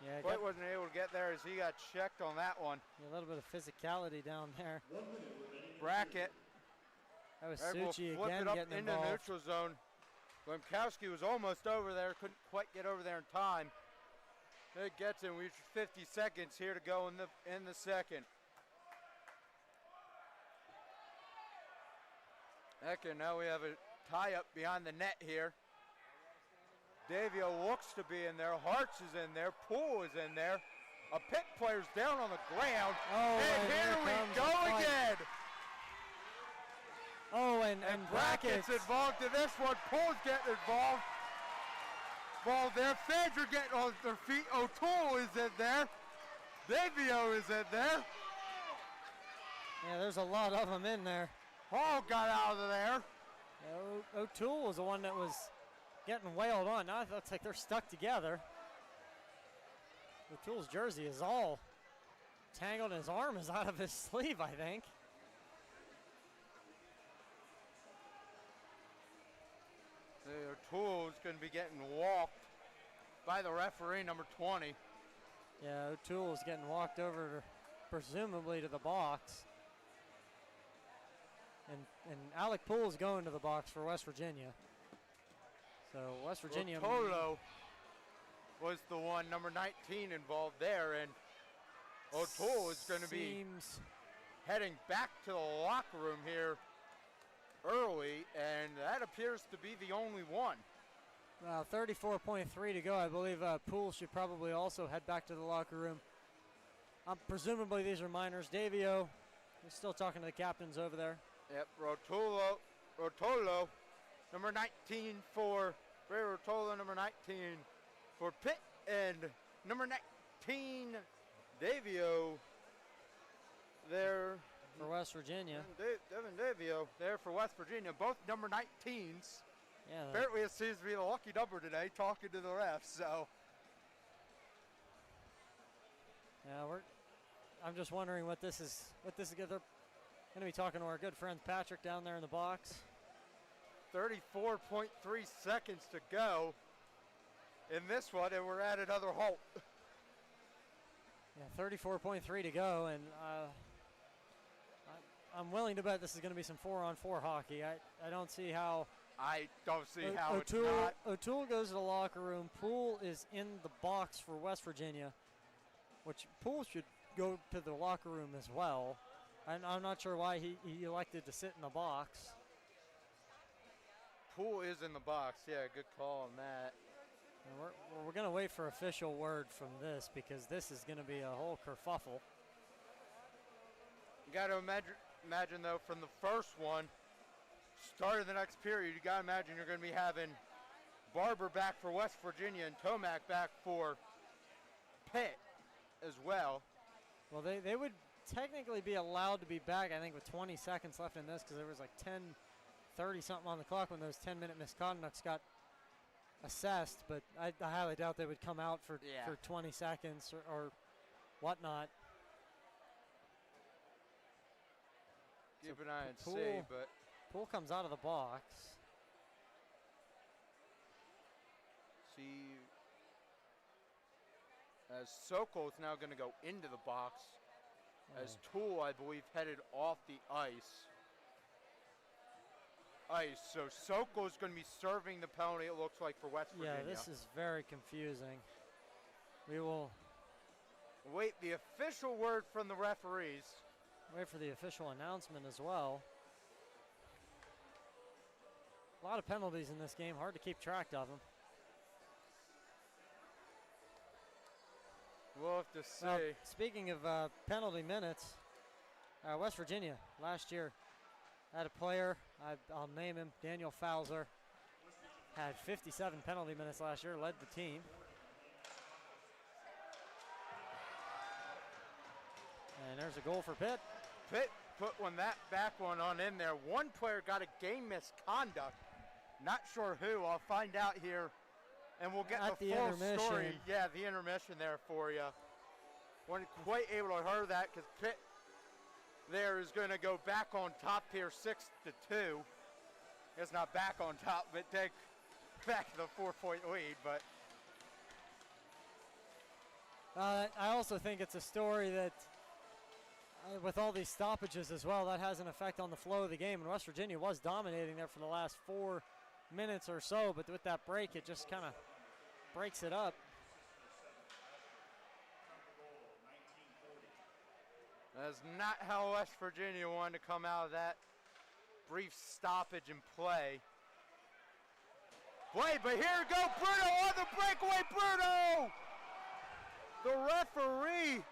Yeah, quite wasn't able to get there as he got checked on that one. Yeah, a little bit of physicality down there. Brackett. That was Eric Suchi will flip again it up getting into involved. neutral zone. Glemkowski was almost over there, couldn't quite get over there in time. It gets him. We've 50 seconds here to go in the second. Heck, now we have a tie-up behind the net here. Davio looks to be in there. Hartz is in there. Poole is in there. A Pitt player's down on the ground. Oh, and here we go again. Oh, and Brackett's involved in this one. Poole's getting involved. Ball there. Fans are getting on their feet. O'Toole is in there. Davio is in there. Yeah, there's a lot of them in there. Hall got out of there. Yeah, O'Toole was the one that was getting wailed on. Now it looks like they're stuck together. O'Toole's jersey is all tangled. His arm is out of his sleeve, I think. O'Toole's going to be getting walked by the referee, number 20. Yeah, O'Toole is getting walked over, presumably to the box. And Alec Poole's going to the box for West Virginia. So West Virginia. Rotolo was the one, number 19, involved there, and O'Toole is going to be heading back to the locker room here early, and that appears to be the only one. 34.3 to go. I believe Poole should probably also head back to the locker room. Presumably these are minors. Davio is still talking to the captains over there. Yep, Rotolo, number 19 for Ray Rotolo, number 19 for Pitt, and number 19, Davio, there. For West Virginia. Devin Davio there for West Virginia, both number 19s. Yeah. Apparently it seems to be the lucky number today, talking to the refs, so. Yeah, I'm just wondering what this is they're going to be talking to our good friend Patrick down there in the box. 34.3 seconds to go in this one, and we're at another halt. Yeah, 34.3 to go, and I'm willing to bet this is going to be some 4-on-4 hockey. I don't see how. I don't see how it's not. O'Toole goes to the locker room. Poole is in the box for West Virginia, which Poole should go to the locker room as well. I'm not sure why he elected to sit in the box. Poole is in the box. Yeah, good call on that. And we're going to wait for official word from this, because this is going to be a whole kerfuffle. You got to imagine, though, from the first one, start of the next period, you got to imagine you're going to be having Barber back for West Virginia and Tomac back for Pitt as well. Well, they would technically be allowed to be back, I think, with 20 seconds left in this, because there was like 10:30 something on the clock when those 10-minute misconducts got assessed, but I highly doubt they would come out for 20 seconds or whatnot. Keep an eye and see, but Poole comes out of the box. See, as Sokol's now going to go into the box, as Toole, I believe, headed off the ice. So Sokol's going to be serving the penalty, it looks like, for West Virginia. Yeah, this is very confusing. We will wait the official word from the referees. Wait for the official announcement as well. A lot of penalties in this game, hard to keep track of them. We'll have to see. Now, speaking of penalty minutes, West Virginia last year had a player, I'll name him, Daniel Fowler, had 57 penalty minutes last year, led the team. And there's a goal for Pitt. Pitt put back one on in there. One player got a game misconduct. Not sure who. I'll find out here, and we'll get the full story. Yeah, the intermission there for you. Wasn't quite able to hear that because Pitt there is going to go back on top here, 6-2. It's not back on top, but take back the 4-point lead. But I also think it's a story that, with all these stoppages as well, that has an effect on the flow of the game. And West Virginia was dominating there for the last 4 minutes or so, but with that break, it just kind of breaks it up. That's not how West Virginia wanted to come out of that brief stoppage and play. But here we go, Bruno on the breakaway, Bruno! The referee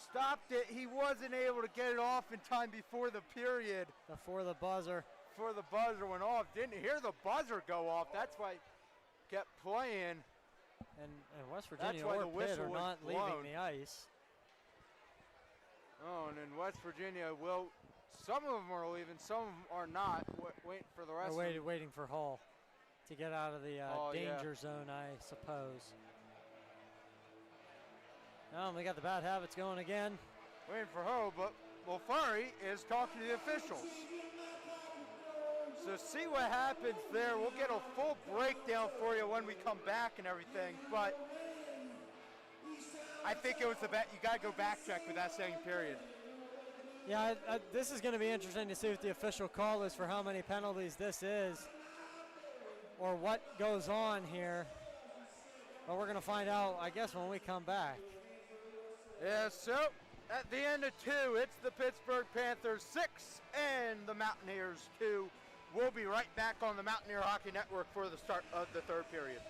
stopped it. He wasn't able to get it off in time before the period. Before the buzzer. Before the buzzer went off. Didn't hear the buzzer go off. That's why he kept playing. And West Virginia or Pitt are not leaving the ice. Oh, and then West Virginia will. Some of them are leaving, some of them are not. Waiting for the rest. They're waiting for Hall to get out of the danger zone, I suppose. Oh, we got the bad habits going again. Waiting for Ho, but Wolfari is talking to the officials. So see what happens there. We'll get a full breakdown for you when we come back and everything. But I think it was the bet. You got to go back check with that second period. Yeah, this is going to be interesting to see what the official call is for how many penalties this is, or what goes on here. But we're going to find out, I guess, when we come back. Yeah, so at the end of 2, it's the Pittsburgh Panthers 6 and the Mountaineers 2. We'll be right back on the Mountaineer Hockey Network for the start of the third period.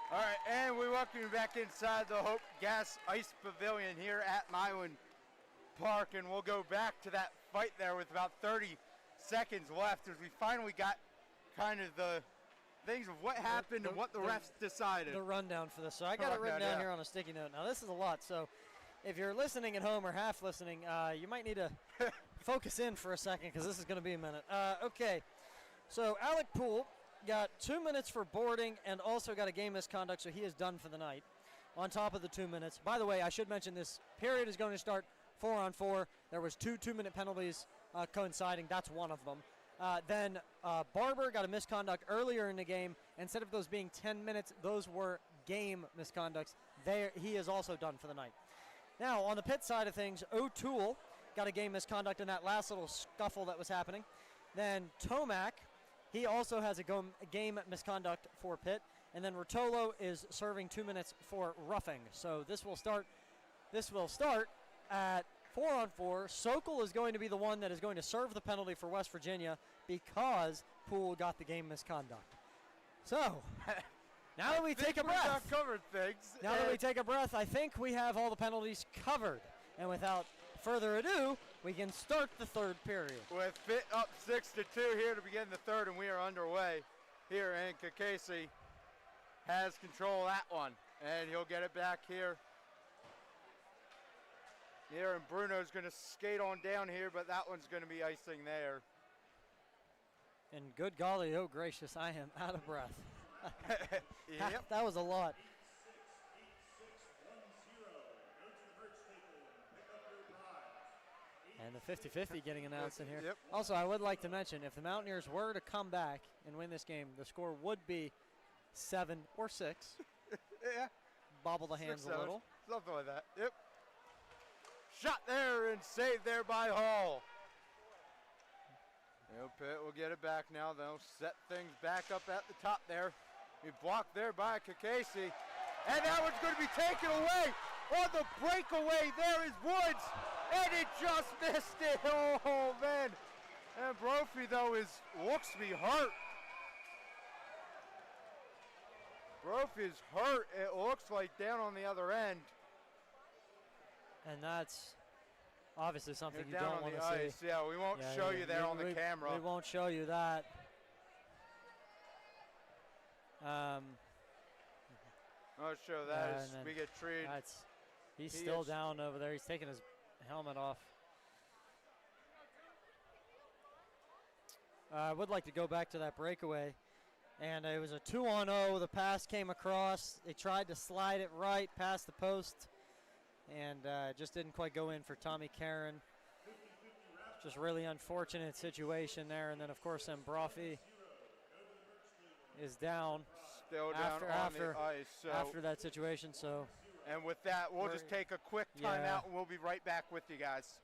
All right, and we welcome you back inside the Hope Gas Ice Pavilion here at Milan Park, and we'll go back to that fight there with about 30 seconds left as we finally got kind of the things of what happened and what the refs decided. The rundown for this. So I got it written down here on a sticky note. Now this is a lot, so if you're listening at home or half listening, you might need to focus in for a second because this is going to be a minute. Okay, so Alec Poole got 2 minutes for boarding and also got a game misconduct, so he is done for the night on top of the 2 minutes. By the way, I should mention this period is going to start 4-on-4. There was 2 2-minute penalties coinciding. That's one of them. Then Barber got a misconduct earlier in the game. Instead of those being 10 minutes, those were game misconducts. He is also done for the night. Now, on the Pitt side of things, O'Toole got a game misconduct in that last little scuffle that was happening. Then Tomac, he also has a game misconduct for Pitt. And then Rotolo is serving 2 minutes for roughing. So this will start at 4-on-4. Sokol is going to be the one that is going to serve the penalty for West Virginia because Poole got the game misconduct. So, now that we take a breath. Now that we take a breath, I think we have all the penalties covered. And without further ado, we can start the third period. With Pitt up 6-2 here to begin the third, and we are underway here, and Kakesi has control of that one, and he'll get it back here. Here, and Bruno's going to skate on down here, but that one's going to be icing there. And good golly, oh gracious, I am out of breath. Yep. That was a lot. And the 50-50 getting announced in here. Yep. Also, I would like to mention, if the Mountaineers were to come back and win this game, the score would be 7 or 6. Yeah. Bobble the hands 6, a little. Something like that. Yep. Shot there and saved there by Hall. Pitt will get it back now. They'll set things back up at the top there. He blocked there by Kakesi. And that one's going to be taken away. On the breakaway, there is Woods. And it just missed it. Oh, man. And Brophy, though, looks to be hurt. Brophy is hurt. It looks like down on the other end. And that's obviously something you down don't on want the to ice. see. Yeah, we won't show you there on the camera. We won't show you that. I'll show that as we get treated. He's still down over there. He's taking his helmet off. I would like to go back to that breakaway. And it was a 2-on-0. The pass came across. They tried to slide it right past the post. And just didn't quite go in for Tommy Karen. Just really unfortunate situation there. And then, of course, Brophy is down. Still down on the ice. So after that situation. So. And with that, we'll just take a quick timeout, and we'll be right back with you guys.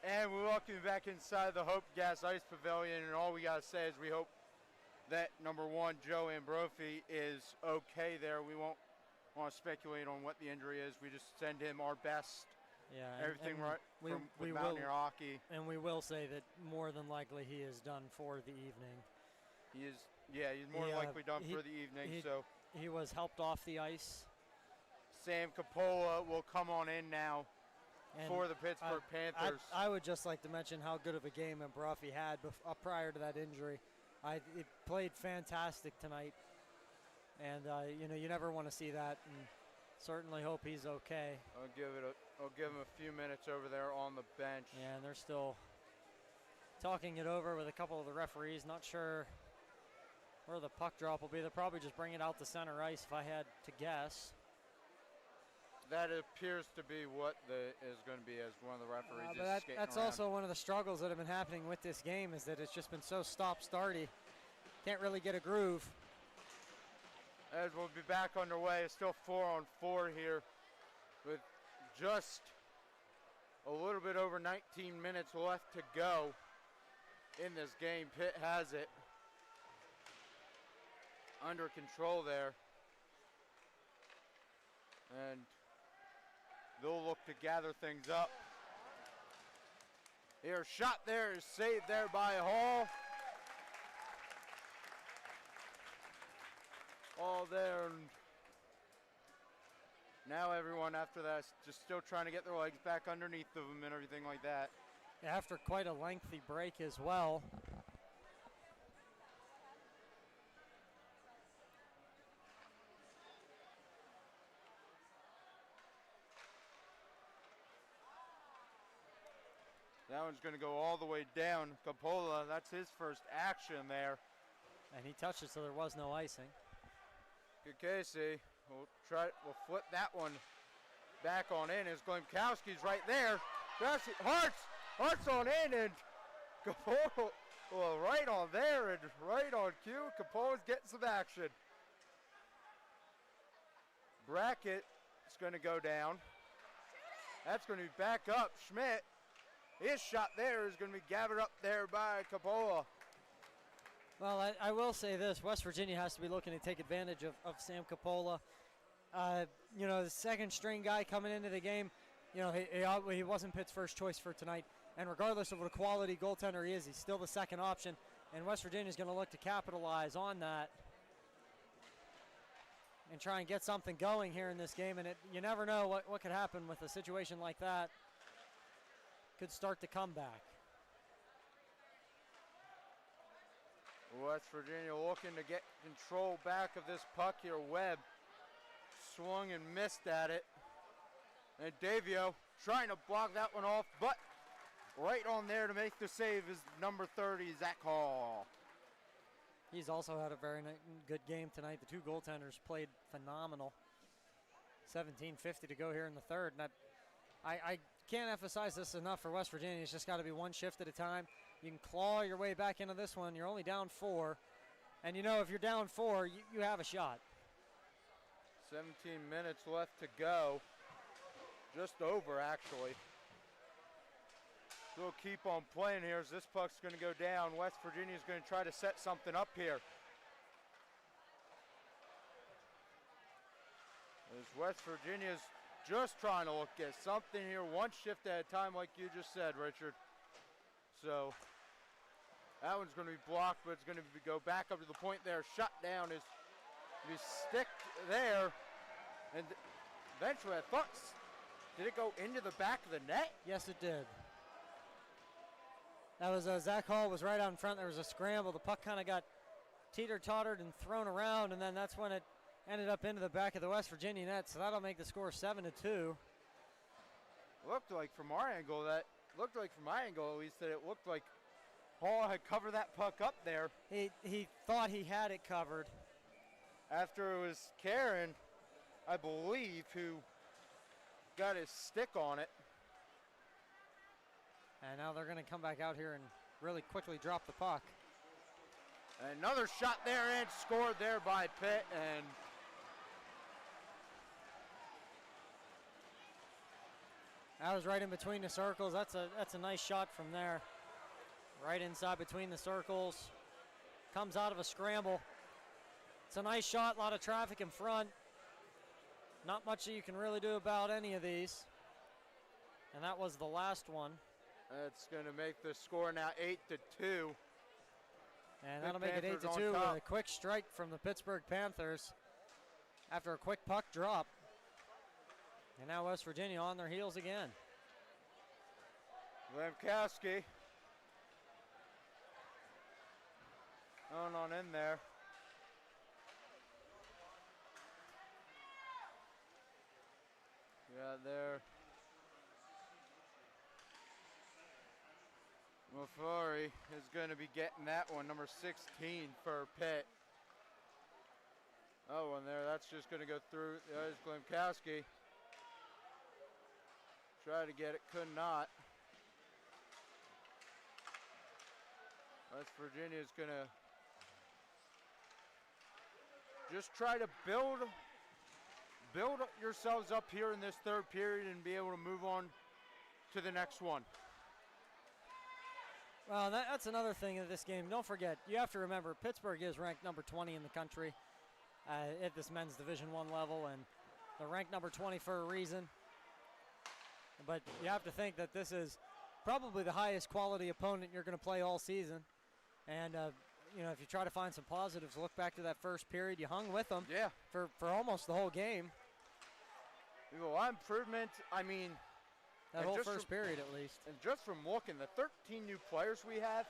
And we welcome you back inside the Hope Gas Ice Pavilion, and all we got to say is we hope that, number one, Joe Ambrofi is okay there. We won't want to speculate on what the injury is. We just send him our best. Yeah, Everything right from we Mountaineer hockey. And we will say that more than likely he is done for the evening. He is, yeah, he's more likely done for the evening. So he was helped off the ice. Sam Coppola will come on in now for the Pittsburgh Panthers. I would just like to mention how good of a game Ambrofi had prior to that injury. He played fantastic tonight, and you never want to see that. And certainly hope he's okay. I'll give him a few minutes over there on the bench. Yeah, and they're still talking it over with a couple of the referees. Not sure where the puck drop will be. They'll probably just bring it out to center ice if I had to guess. That appears to be what is going to be as one of the referees is skating that's around. also one of the struggles that have been happening with this game, is that it's just been so stop-starty. Can't really get a groove. As we'll be back underway, it's still 4-on-4 here with just a little bit over 19 minutes left to go in this game. Pitt has it under control there. And they'll look to gather things up. Here, shot there is saved there by Hall. All there, and now everyone after that is just still trying to get their legs back underneath of them and everything like that. After quite a lengthy break as well. That one's going to go all the way down. Coppola, that's his first action there. And he touched it, so there was no icing. Good Casey. We'll flip that one back on in as Glemkowski's right there. Hearts on in, and Coppola, well, right on there and right on cue. Coppola's getting some action. Brackett is going to go down. That's going to be back up. Schmidt, his shot there is going to be gathered up there by Coppola. Well, I will say this. West Virginia has to be looking to take advantage of Sam Coppola. The second string guy coming into the game, he wasn't Pitt's first choice for tonight. And regardless of what a quality goaltender he is, he's still the second option. And West Virginia's going to look to capitalize on that and try and get something going here in this game. And you never know what could happen with a situation like that. Could start the comeback. West Virginia looking to get control back of this puck here. Webb swung and missed at it. And Davio trying to block that one off, but right on there to make the save is number 30, Zach Hall. He's also had a very good game tonight. The two goaltenders played phenomenal. 17:50 to go here in the third. And I can't emphasize this enough for West Virginia. It's just got to be one shift at a time. You can claw your way back into this one. You're only down 4. And if you're down 4, you have a shot. 17 minutes left to go. Just over, actually. We'll keep on playing here as this puck's going to go down. West Virginia's going to try to set something up here. As West Virginia's just trying to get something here, one shift at a time, like you just said, Richard. So that one's going to be blocked, but it's going to go back up to the point there. Shut down is stick there, and eventually I thought, did it go into the back of the net? Yes, it did. That was Zach Hall was right out in front. There was a scramble. The puck kind of got teeter-tottered and thrown around, and then that's when it ended up into the back of the West Virginia net. So that'll make the score 7-2. Looked like from my angle at least that it looked like Hall had covered that puck up there. He thought he had it covered. After it was Karen, I believe, who got his stick on it. And now they're going to come back out here and really quickly drop the puck. Another shot there and scored there by Pitt. And That was right in between the circles. That's a nice shot from there. Right inside between the circles. Comes out of a scramble. It's a nice shot, a lot of traffic in front. Not much that you can really do about any of these. And that was the last one. That's going to make the score now 8-2. And that'll make it 8-2 with a quick strike from the Pittsburgh Panthers after a quick puck drop. And now West Virginia on their heels again. Glemkowski going on in there. Yeah, there. Mafari is going to be getting that one, number 16 for Pitt. Oh, and there, that's just going to go through. There's Glemkowski. Try to get it, could not. West Virginia is going to just try to build yourselves up here in this third period and be able to move on to the next one. Well, that's another thing of this game. Don't forget, you have to remember, Pittsburgh is ranked number 20 in the country at this men's Division I level, and they're ranked number 20 for a reason. But you have to think that this is probably the highest quality opponent you're going to play all season. And, you know, if you try to find some positives, look back to that first period. You hung with them for almost the whole game. A lot of improvement. I mean, that whole first period at least. And just from looking, the 13 new players we have,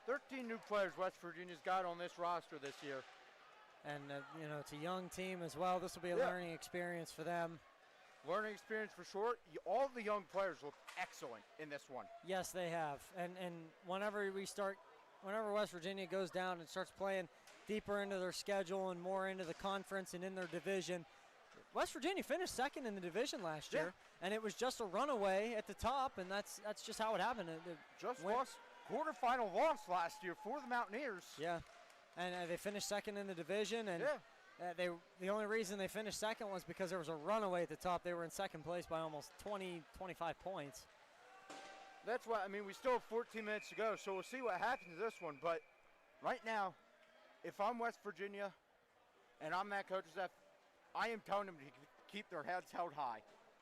13 new players West Virginia's got on this roster this year. And, you know, it's a young team as well. This will be a learning experience for them. Learning experience for sure. All the young players look excellent in this one. Yes, they have. And whenever West Virginia goes down and starts playing deeper into their schedule and more into the conference and in their division, West Virginia finished second in the division last year, and it was just a runaway at the top, and that's just how it happened. Lost quarterfinal loss last year for the Mountaineers. Yeah, and they finished second in the division, and the only reason they finished second was because there was a runaway at the top. They were in second place by almost 20, 25 points. That's why, I mean, we still have 14 minutes to go, so we'll see what happens to this one. But right now, if I'm West Virginia and I'm that coaching staff, I am telling them to keep their heads held high.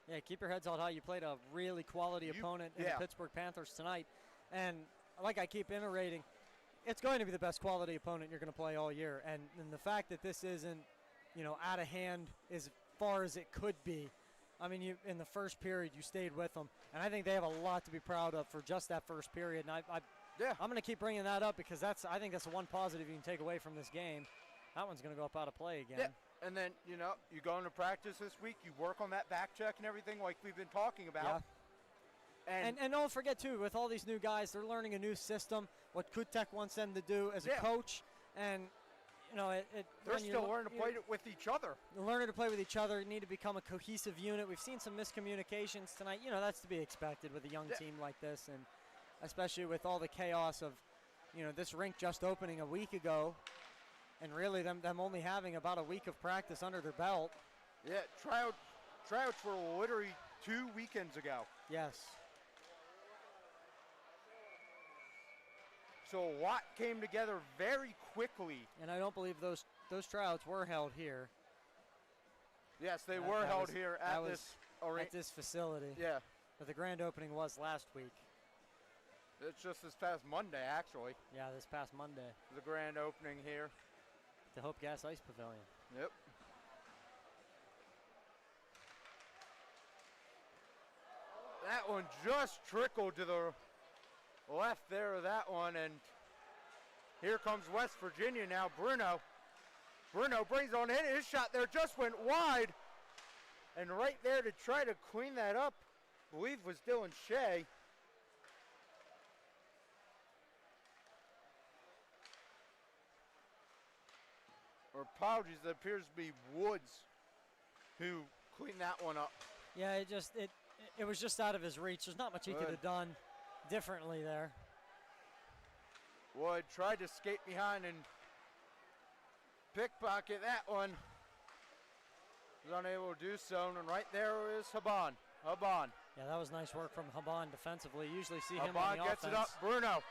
Yeah, keep your heads held high. You played a really quality opponent in the Pittsburgh Panthers tonight. And like I keep iterating, it's going to be the best quality opponent you're going to play all year. And the fact that this isn't, you know, out of hand as far as it could be. I mean, in the first period, you stayed with them. And I think they have a lot to be proud of for just that first period. And I'm going to keep bringing that up because I think that's the one positive you can take away from this game. That one's going to go up out of play again. Yeah. And then, you know, you go into practice this week, you work on that back check and everything like we've been talking about. Yeah. And don't forget, too, with all these new guys, they're learning a new system, what Kutek wants them to do as a coach. And, you know, they're still learning to play with each other. They're learning to play with each other, need to become a cohesive unit. We've seen some miscommunications tonight. You know, that's to be expected with a young team like this, and especially with all the chaos of, you know, this rink just opening a week ago. And really them only having about a week of practice under their belt. Yeah, tryouts were literally 2 weekends ago. Yes. So a lot came together very quickly. And I don't believe those tryouts were held here. Yes, they were held here at this facility. Yeah. But the grand opening was last week. It's just this past Monday, actually. Yeah, this past Monday. The grand opening here. The Hope Gas Ice Pavilion. Yep. That one just trickled to the left there of that one, and here comes West Virginia now. Bruno brings on in. His shot there just went wide, and right there to try to clean that up, I believe was Dylan Shea. Or apologies, it appears to be Woods who cleaned that one up. Yeah, it was just out of his reach. There's not much he could have done differently there. Wood tried to skate behind and pickpocket that one. Was unable to do so, and right there is Haban. Yeah, that was nice work from Haban defensively. Usually see him on the Haban gets it up. Bruno,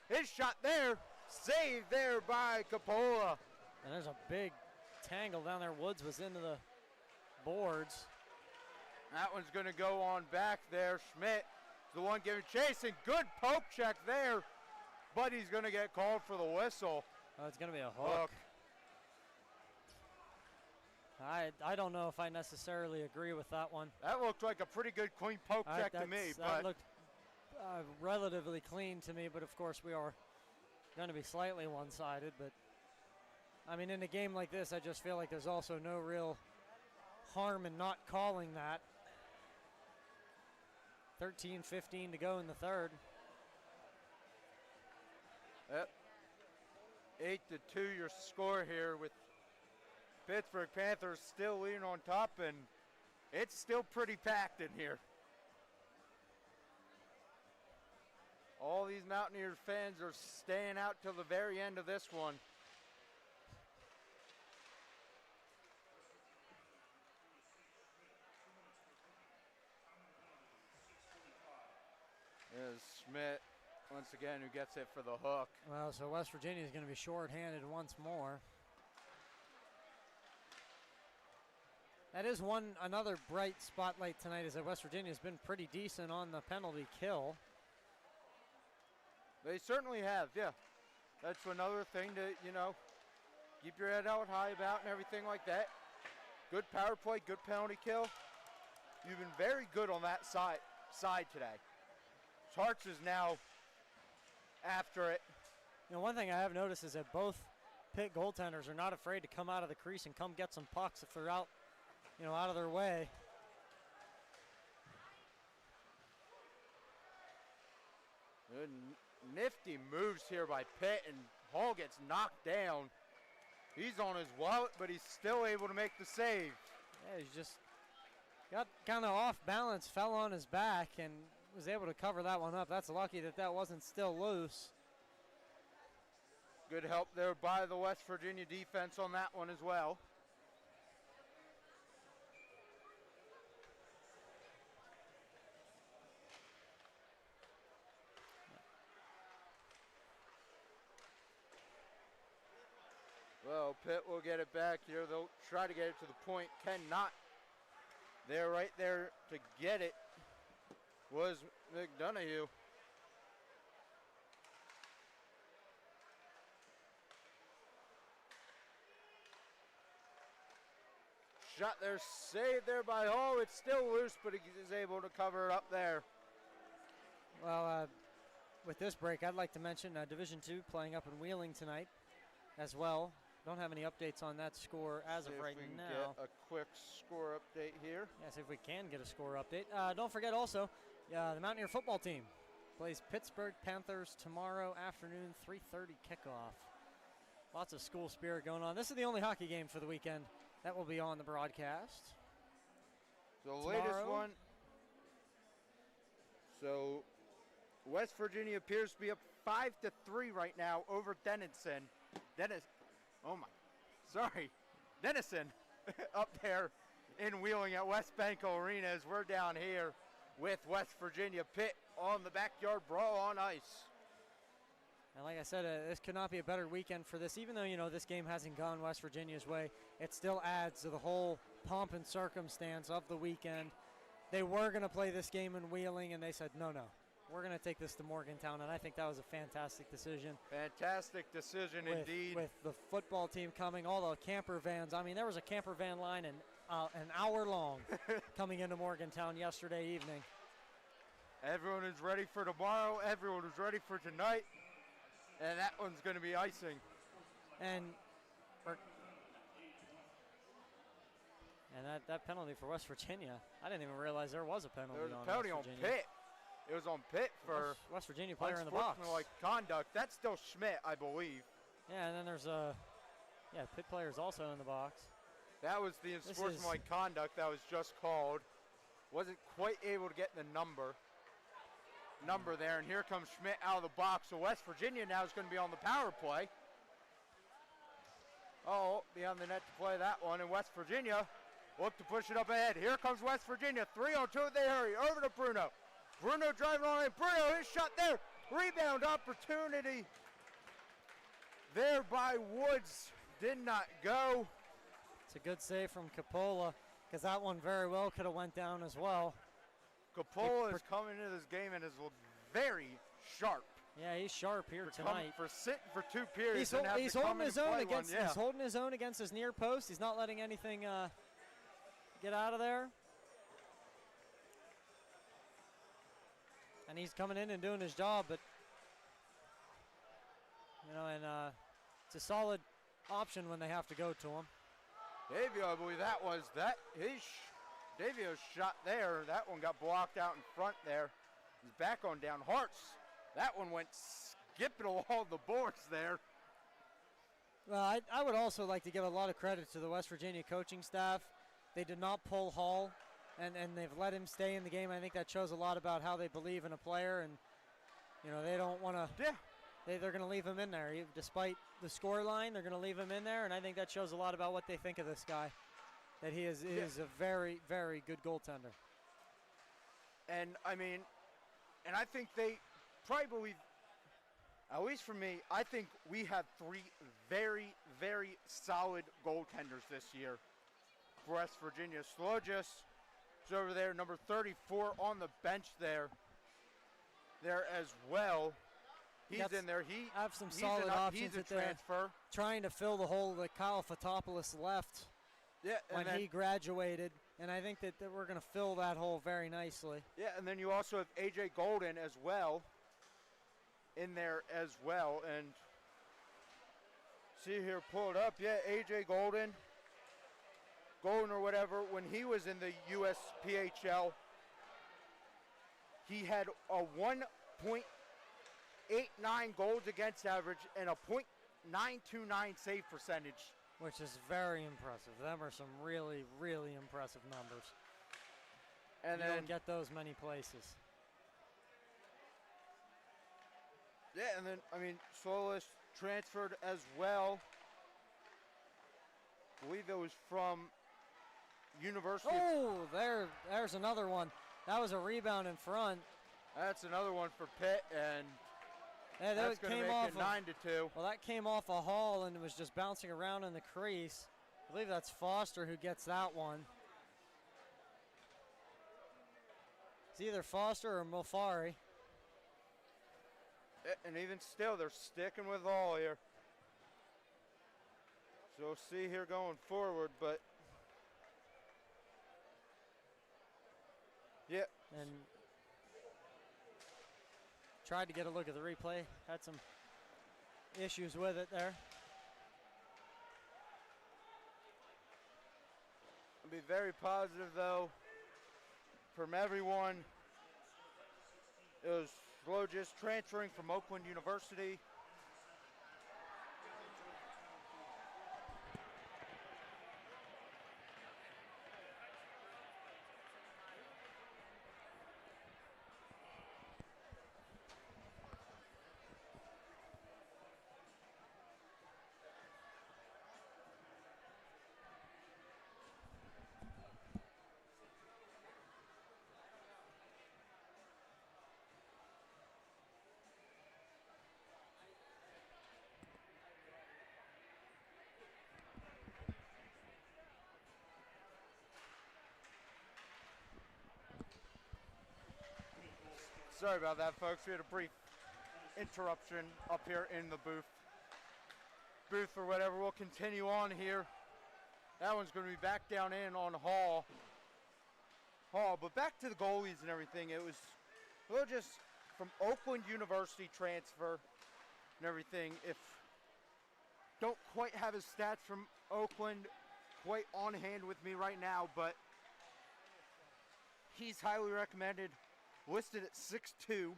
his shot there. Saved there by Capola. And there's a big tangle down there. Woods was into the boards. That one's going to go on back there. Schmidt, the one giving chase, and good poke check there. But he's going to get called for the whistle. Oh, it's going to be a hook. I don't know if I necessarily agree with that one. That looked like a pretty good clean poke check to me. That looked relatively clean to me, but of course we are going to be slightly one-sided. But I mean, in a game like this, I just feel like there's also no real harm in not calling that. 13-15 to go in the third. Yep. 8-2 your score here with Pittsburgh Panthers still leading on top, and it's still pretty packed in here. All these Mountaineers fans are staying out till the very end of this one. There's Schmidt once again who gets it for the hook. Well, so West Virginia is going to be short-handed once more. That is another bright spotlight tonight, is that West Virginia has been pretty decent on the penalty kill. They certainly have, yeah. That's another thing to, keep your head out high about and everything like that. Good power play, good penalty kill. You've been very good on that side today. Charts is now after it. One thing I have noticed is that both Pitt goaltenders are not afraid to come out of the crease and come get some pucks if they're out, out of their way. Good nifty moves here by Pitt, and Hall gets knocked down. He's on his wallet, but he's still able to make the save. Yeah, he's just got kind of off balance, fell on his back, and was able to cover that one up. That's lucky that wasn't still loose. Good help there by the West Virginia defense on that one as well. Well, Pitt will get it back here. They'll try to get it to the point. Cannot. They're right there to get it. Was McDonough. Shot there, saved there by Hall. It's still loose, but he is able to cover it up there. Well, with this break, I'd like to mention Division II playing up in Wheeling tonight as well. Don't have any updates on that score as of right now. Get a quick score update here. Yeah, see if we can get a score update. Don't forget also, the Mountaineer football team plays Pittsburgh Panthers tomorrow afternoon, 3:30 kickoff. Lots of school spirit going on. This is the only hockey game for the weekend that will be on the broadcast. The latest one. So West Virginia appears to be up 5-3 right now over Denison. Denison up there in Wheeling at West Banco Arena as we're down here with West Virginia Pitt on the backyard brawl on ice. And like I said, this could not be a better weekend for this. Even though, this game hasn't gone West Virginia's way, it still adds to the whole pomp and circumstance of the weekend. They were going to play this game in Wheeling, and they said, no, we're going to take this to Morgantown, and I think that was a fantastic decision. Fantastic decision indeed. With the football team coming, all the camper vans. I mean, there was a camper van line an hour long coming into Morgantown yesterday evening. Everyone is ready for tomorrow. Everyone is ready for tonight. And that one's going to be icing. And that penalty for West Virginia, I didn't even realize there was a penalty on West Virginia. There was a penalty on Pitt. It was on Pitt for West Virginia player in the box. Unsportsmanlike conduct. That's still Schmidt, I believe. Yeah, and then there's Pitt players also in the box. That was the unsportsmanlike conduct that was just called. Wasn't quite able to get the number there, and here comes Schmidt out of the box. So West Virginia now is going to be on the power play. Oh, beyond the net to play that one, and West Virginia Look to push it up ahead. Here comes West Virginia. 3-on-2. They hurry. Over to Bruno. Bruno driving on in. Bruno, his shot there. Rebound opportunity. There by Woods. Did not go. It's a good save from Coppola, because that one very well could have went down as well. Coppola is coming into this game and is very sharp. Yeah, he's sharp here tonight. For sitting for 2 periods. He's holding his own against. Yeah. He's holding his own against his near post. He's not letting anything get out of there. And he's coming in and doing his job, but it's a solid option when they have to go to him. Davio, I believe that was Davio's shot there. That one got blocked out in front there. He's back on down. Hartz. That one went skipping along the boards there. Well, I would also like to give a lot of credit to the West Virginia coaching staff. They did not pull Hall, and they've let him stay in the game. I think that shows a lot about how they believe in a player, and they don't want to. Yeah. They're going to leave him in there. Despite the score line, they're going to leave him in there, and I think that shows a lot about what they think of this guy, that he is a very, very good goaltender. And, I think they probably believe, at least for me, I think we have 3 very, very solid goaltenders this year for West Virginia. Slogis is over there, number 34 on the bench there as well. He's in there. He have some solid options. He's a transfer. Trying to fill the hole that Kyle Fotopoulos left when he graduated, and I think that we're going to fill that hole very nicely. Yeah, and then you also have A.J. Golden as well in there as well. And see here, pull it up. Yeah, A.J. Golden or whatever, when he was in the USPHL, he had a 1.89 goals against average and a .929 save percentage. Which is very impressive. Them are some really, really impressive numbers. And you don't get those many places. Yeah, and then, Solis transferred as well. I believe it was from University. Oh, there's another one. That was a rebound in front. That's another one for Pitt, and that's going to make it 9-2. Well, that came off a Hall and was just bouncing around in the crease. I believe that's Foster who gets that one. It's either Foster or Mofari. And even still, they're sticking with Hall here. So we'll see here going forward, but yeah. And tried to get a look at the replay. Had some issues with it there. I'll be very positive, though, from everyone. It was Slogis transferring from Oakland University. Sorry about that, folks. We had a brief interruption up here in the booth or whatever. We'll continue on here. That one's going to be back down in on Hall. But back to the goalies and everything. It was just from Oakland University transfer and everything. If don't quite have his stats from Oakland quite on hand with me right now, but he's highly recommended. Listed at 6'2".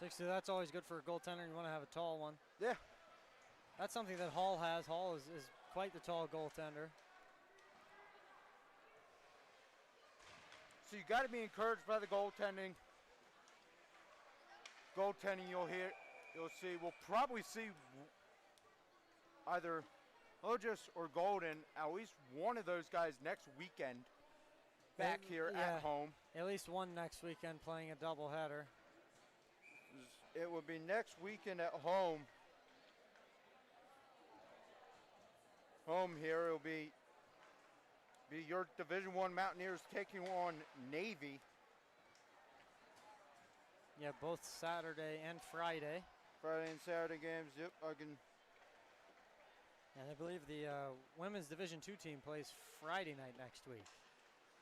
6'2", that's always good for a goaltender. You want to have a tall one. Yeah. That's something that Hall has. Hall is quite the tall goaltender. So you got to be encouraged by the goaltending. You'll see, we'll probably see either Hodges or Golden, at least one of those guys next weekend back here at home. At least one next weekend playing a doubleheader. It will be next weekend at home. Home here, it'll be your Division I Mountaineers taking on Navy. Yeah, both Saturday and Friday. Friday and Saturday games, yep, I can. And I believe the women's Division II team plays Friday night next week,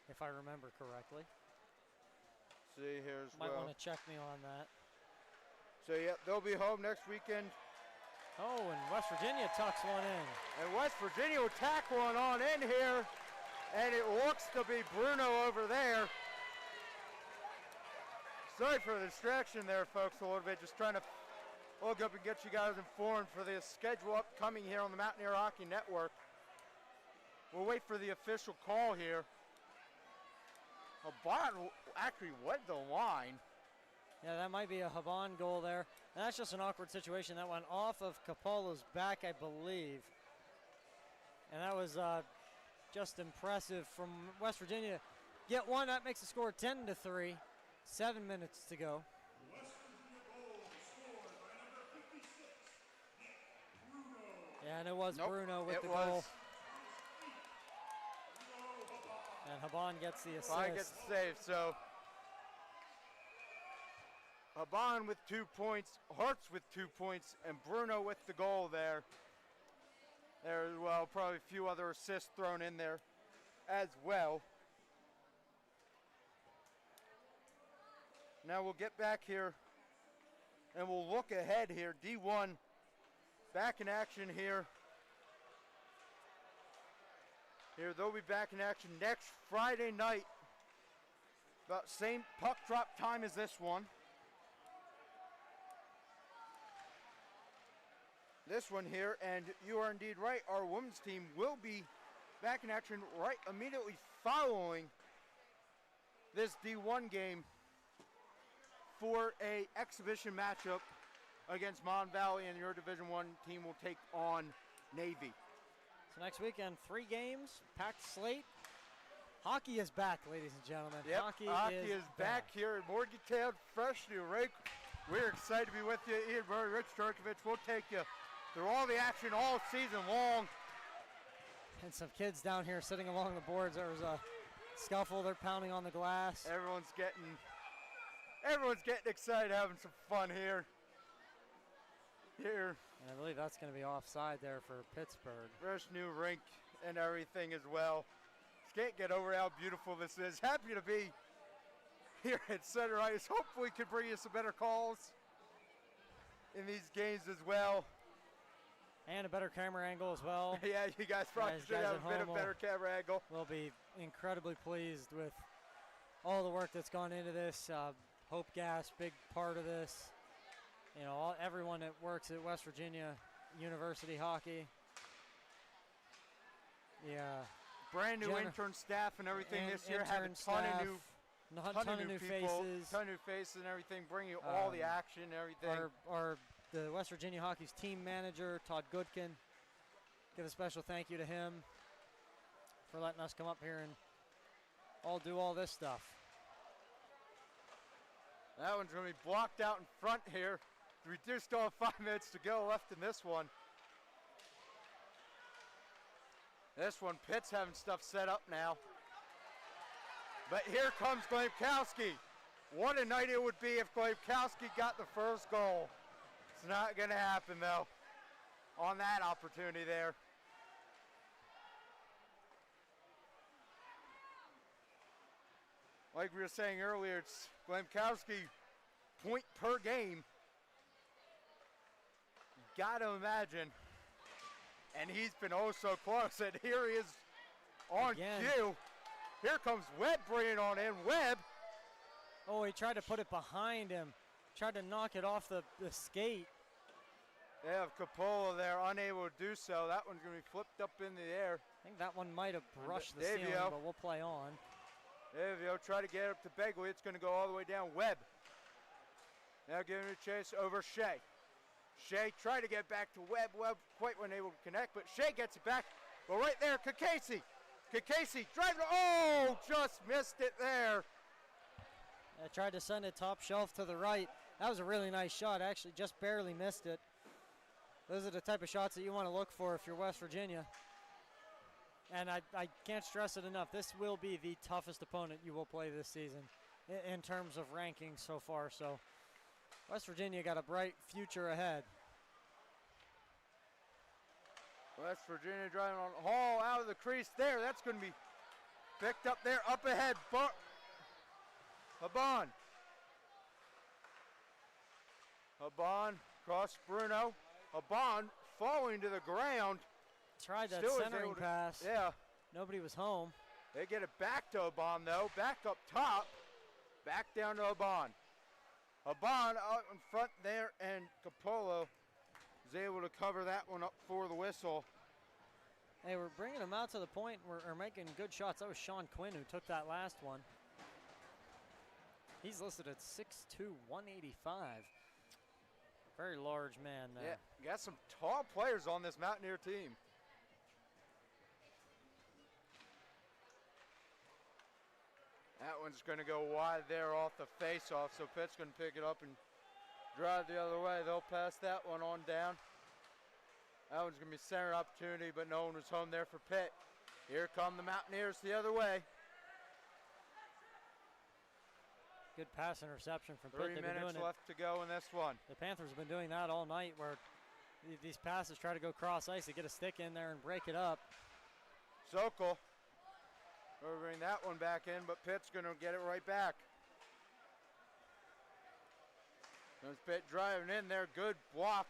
if I remember correctly. See here as Might well. want to check me on that. So, yeah, they'll be home next weekend. Oh, and West Virginia tucks one in. And West Virginia will tack one on in here. And it looks to be Bruno over there. Sorry for the distraction there, folks, a little bit. Just trying to look up and get you guys informed for the schedule upcoming here on the Mountaineer Hockey Network. We'll wait for the official call here. Habon actually led the line. Yeah, that might be a Habon goal there. And that's just an awkward situation. That went off of Capolo's back, I believe. And that was just impressive from West Virginia. Get one, that makes the score 10-3. 7 minutes to go. Yeah, and it was Bruno with the goal. And Habon gets the assist. Habon gets the save, so Habon with 2 points, Hartz with 2 points, and Bruno with the goal there. There as well, probably a few other assists thrown in there as well. Now we'll get back here and we'll look ahead here. D1 back in action here. They'll be back in action next Friday night. About same puck drop time as this one. This one here, and you are indeed right. Our women's team will be back in action right immediately following this D1 game for a exhibition matchup against Mon Valley, and your Division I team will take on Navy. So next weekend, 3 games, packed slate. Hockey is back, ladies and gentlemen. Yep, Hockey is back here in more detailed, fresh new rink. We're excited to be with you. Ian Murray, Rich Turkovich. We'll take you through all the action all season long. And some kids down here sitting along the boards. There was a scuffle. They're pounding on the glass. Everyone's getting excited, having some fun here. And I believe that's going to be offside there for Pittsburgh. Fresh new rink and everything as well. Just can't get over how beautiful this is. Happy to be here at Center Ice. Hopefully we can bring you some better calls in these games as well. And a better camera angle as well. Yeah, you guys probably should have a bit of better camera angle. We'll be incredibly pleased with all the work that's gone into this. Hope Gas, big part of this. You know, everyone that works at West Virginia University Hockey. Yeah. Brand new intern staff and everything this year. Have a ton of new faces. Ton of new faces and everything. Bring you all the action and everything. The West Virginia Hockey's team manager, Todd Goodkin. Give a special thank you to him for letting us come up here and all do all this stuff. That one's going to be blocked out in front here. We do still have 5 minutes to go left in this one. This one, Pitt's having stuff set up now. But here comes Glemkowski. What a night it would be if Glemkowski got the first goal. It's not going to happen, though, on that opportunity there. Like we were saying earlier, it's Glemkowski point per game. You got to imagine. And he's been oh so close. And here he is on cue. Here comes Webb bringing on in. Webb. Oh, he tried to put it behind him. Tried to knock it off the skate. They have Capola there, unable to do so. That one's going to be flipped up in the air. I think that one might have brushed the ceiling, but we'll play on. Davio try to get up to Begley. It's going to go all the way down. Webb. Now giving it a chase over Shea. Shea tried to get back to Webb. Webb quite wasn't able to connect, but Shea gets it back. But right there, Kakasi. Kakasi driving. Oh, just missed it there. I tried to send it top shelf to the right. That was a really nice shot. Actually, just barely missed it. Those are the type of shots that you want to look for if you're West Virginia. And I can't stress it enough. This will be the toughest opponent you will play this season in terms of rankings so far. So West Virginia got a bright future ahead. West Virginia driving on Hall out of the crease there. That's going to be picked up there, up ahead. Habon. Habon cross Bruno. Habon falling to the ground. Tried that Still centering pass. Yeah. Nobody was home. They get it back to Habon though. Back up top. Back down to Habon. Habon out in front there, and Capolo is able to cover that one up for the whistle. Hey, we're bringing them out to the point. We're making good shots. That was Sean Quinn who took that last one. He's listed at 6'2", 185. Very large man there. Yeah, got some tall players on this Mountaineer team. That one's going to go wide there off the face-off, so Pitt's going to pick it up and drive the other way. They'll pass that one on down. That one's going to be center opportunity, but no one was home there for Pitt. Here come the Mountaineers the other way. Good pass interception from Pitt. 3 minutes left to go in this one. The Panthers have been doing that all night, where these passes try to go cross ice, they get a stick in there and break it up. Sokol will bring that one back in, but Pitt's going to get it right back. There's Pitt driving in there. Good block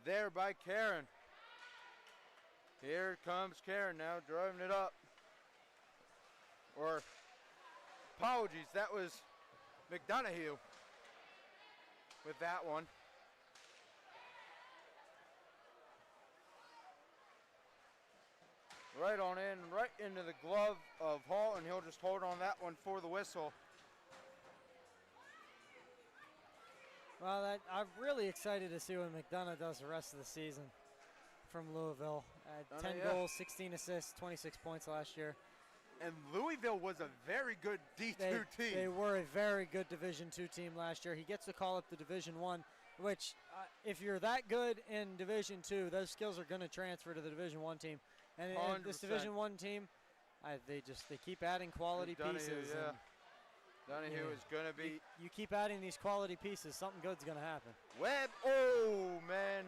there by Karen. Here comes Karen now, driving it up. Or, apologies, that was McDonough with that one. Right on in, right into the glove of Hall, and he'll just hold on that one for the whistle. Well, I'm really excited to see what McDonough does the rest of the season from Louisville. 10 goals, 16 assists, 26 points last year. And Louisville was a very good D2 team. They were a very good Division II team last year. He gets to call up to Division I, which if you're that good in Division II, those skills are going to transfer to the Division I team. And this Division I team, they keep adding quality pieces. Yeah. Donahue is going to be. You keep adding these quality pieces, something good's going to happen. Webb, oh man,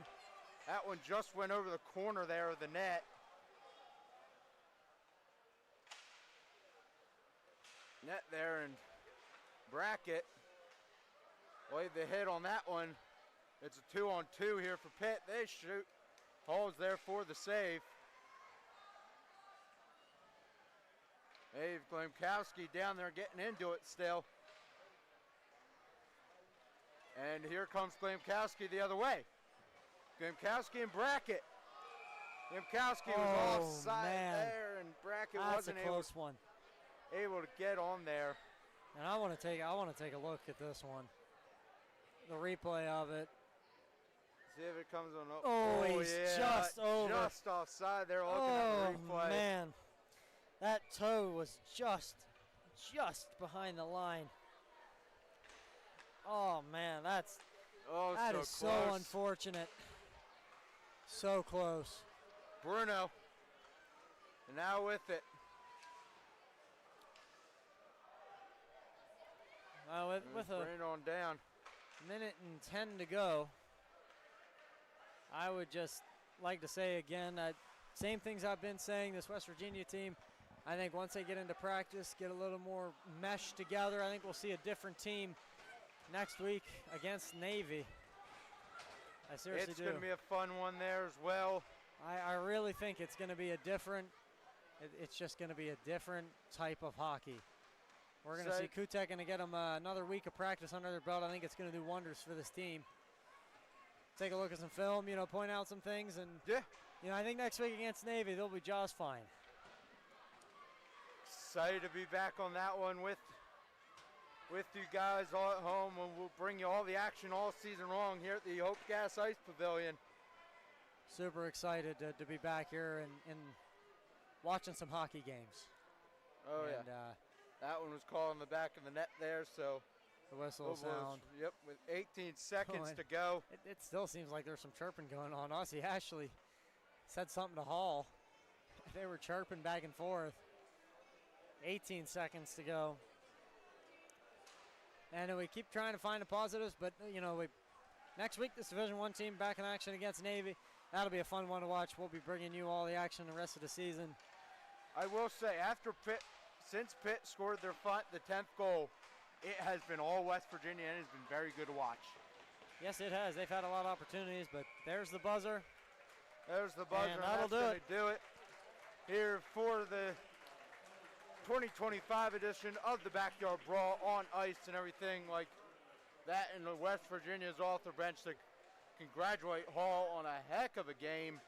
that one just went over the corner there of the net. Net there, and Brackett laid the hit on that one. It's a 2-on-2 here for Pitt. They shoot. Hall's there for the save. Dave Glemkowski down there getting into it still. And here comes Glemkowski the other way. Glemkowski and Brackett. Glemkowski was offside there, and Brackett wasn't able to get on there. And I want to take a look at this one. The replay of it. See if it comes on. He's just over. Just offside there looking at the replay. Oh, man. That toe was just behind the line. Oh, man, that is so unfortunate. So close. Bruno, and now with it. Well, with a bring it on down. minute and 10 to go, I would just like to say again, same things I've been saying, this West Virginia team, I think once they get into practice, get a little more mesh together, I think we'll see a different team next week against Navy. I seriously do. It's going to be a fun one there as well. I really think it's going to be it's just going to be a different type of hockey. We're going to see Kutek going to get them another week of practice under their belt. I think it's going to do wonders for this team. Take a look at some film, point out some things, and I think next week against Navy, they'll be just fine. Excited to be back on that one with with you guys all at home, and we'll bring you all the action all season long here at the Hope Gas Ice Pavilion. Super excited to be back here and watching some hockey games. Oh, and, yeah. That one was called in the back of the net there, so. The whistle sound. Yep, with 18 seconds to go. It still seems like there's some chirping going on. Aussie Ashley said something to Hall. They were chirping back and forth. 18 seconds to go. And we keep trying to find the positives, but, next week, this Division I team back in action against Navy. That'll be a fun one to watch. We'll be bringing you all the action the rest of the season. I will say, since Pitt scored their 10th goal, it has been all West Virginia, and it's been very good to watch. Yes, it has. They've had a lot of opportunities, but there's the buzzer. There's the buzzer, and that's going to do it here for the 2025 edition of the Backyard Brawl on ice and everything like that. And the West Virginia's off the bench to congratulate Hall on a heck of a game.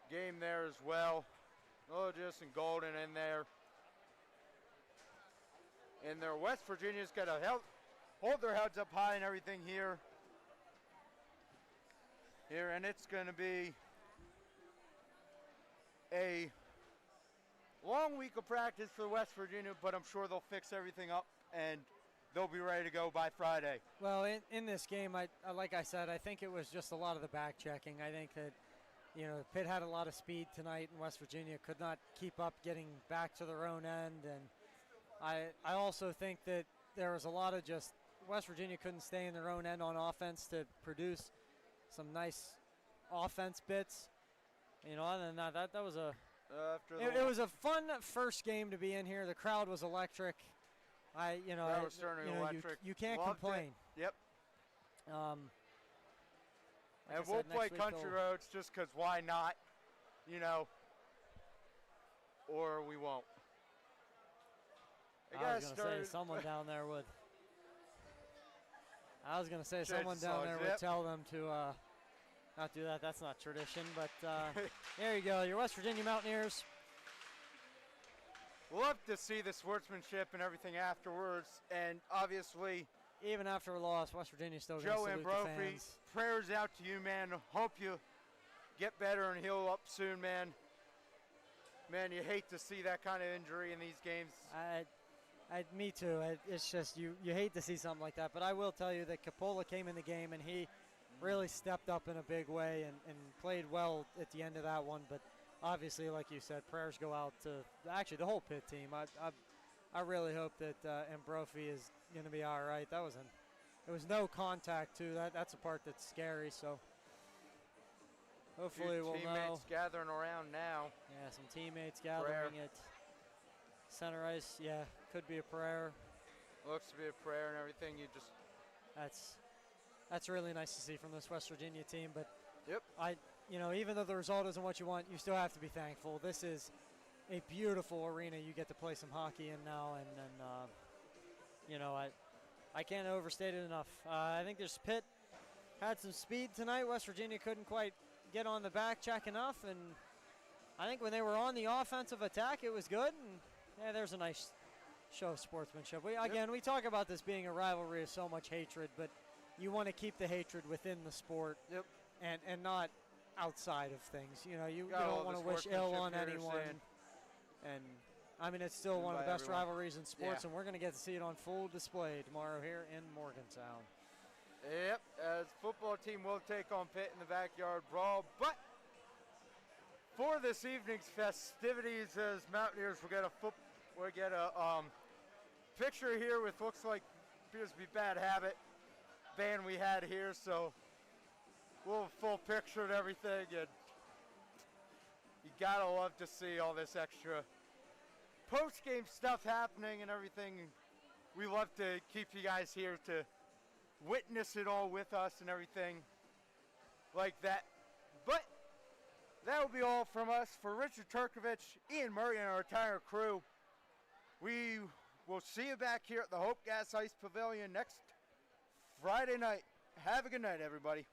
Game there as well. Logis and Golden in there. And their West Virginia's got to hold their heads up high and everything here. And it's going to be a long week of practice for West Virginia, but I'm sure they'll fix everything up and they'll be ready to go by Friday. Well, in this game, like I said, I think it was just a lot of the back checking. I think that, Pitt had a lot of speed tonight, and West Virginia could not keep up getting back to their own end. And I also think that there was a lot of just West Virginia couldn't stay in their own end on offense to produce some nice offense bits. Other than that was it was a fun first game to be in here. The crowd was electric. That was certainly electric. You can't Loved complain. It. Yep. Like and I we'll said, play next week country roads just because why not? Or we won't. I was going to say someone down there would. I was going to say someone down there would tell them to not do that. That's not tradition. But there you go. Your West Virginia Mountaineers. Love to see the sportsmanship and everything afterwards. And obviously, even after a loss, West Virginia's still going to Joe salute the fans. Prayers out to you, man. Hope you get better and heal up soon, man. Man, you hate to see that kind of injury in these games. Me too. It's just you hate to see something like that. But I will tell you that Capola came in the game and he really stepped up in a big way and played well at the end of that one. But obviously, like you said, prayers go out to actually the whole Pitt team. I really hope that Ambrofi is going to be all right. It was no contact too. That's the part that's scary. So hopefully we'll know. Teammates gathering around now. Yeah, some teammates gathering at center ice. Yeah, could be a prayer. Looks to be a prayer and everything. That's really nice to see from this West Virginia team. But yep. Even though the result isn't what you want, you still have to be thankful. This is a beautiful arena you get to play some hockey in now, and I can't overstate it enough. I think there's Pitt had some speed tonight. West Virginia couldn't quite get on the back check enough, and I think when they were on the offensive attack, it was good. And yeah, there's a nice show of sportsmanship. We talk about this being a rivalry of so much hatred, but you want to keep the hatred within the sport, and not outside of things. You don't want to wish ill on anyone. And I mean, it's still one of the best rivalries in sports, and we're going to get to see it on full display tomorrow here in Morgantown. Yep, as football team will take on Pitt in the Backyard Brawl. But for this evening's festivities, as Mountaineers, we get a picture here with looks like appears to be Bad Habit band we had here. So we'll have a full picture and everything, and you gotta love to see all this extra post-game stuff happening and everything. We love to keep you guys here to witness it all with us and everything like that. But that will be all from us. For Richard Turkovich, Ian Murray, and our entire crew, we will see you back here at the Hope Gas Ice Pavilion next Friday night. Have a good night, everybody.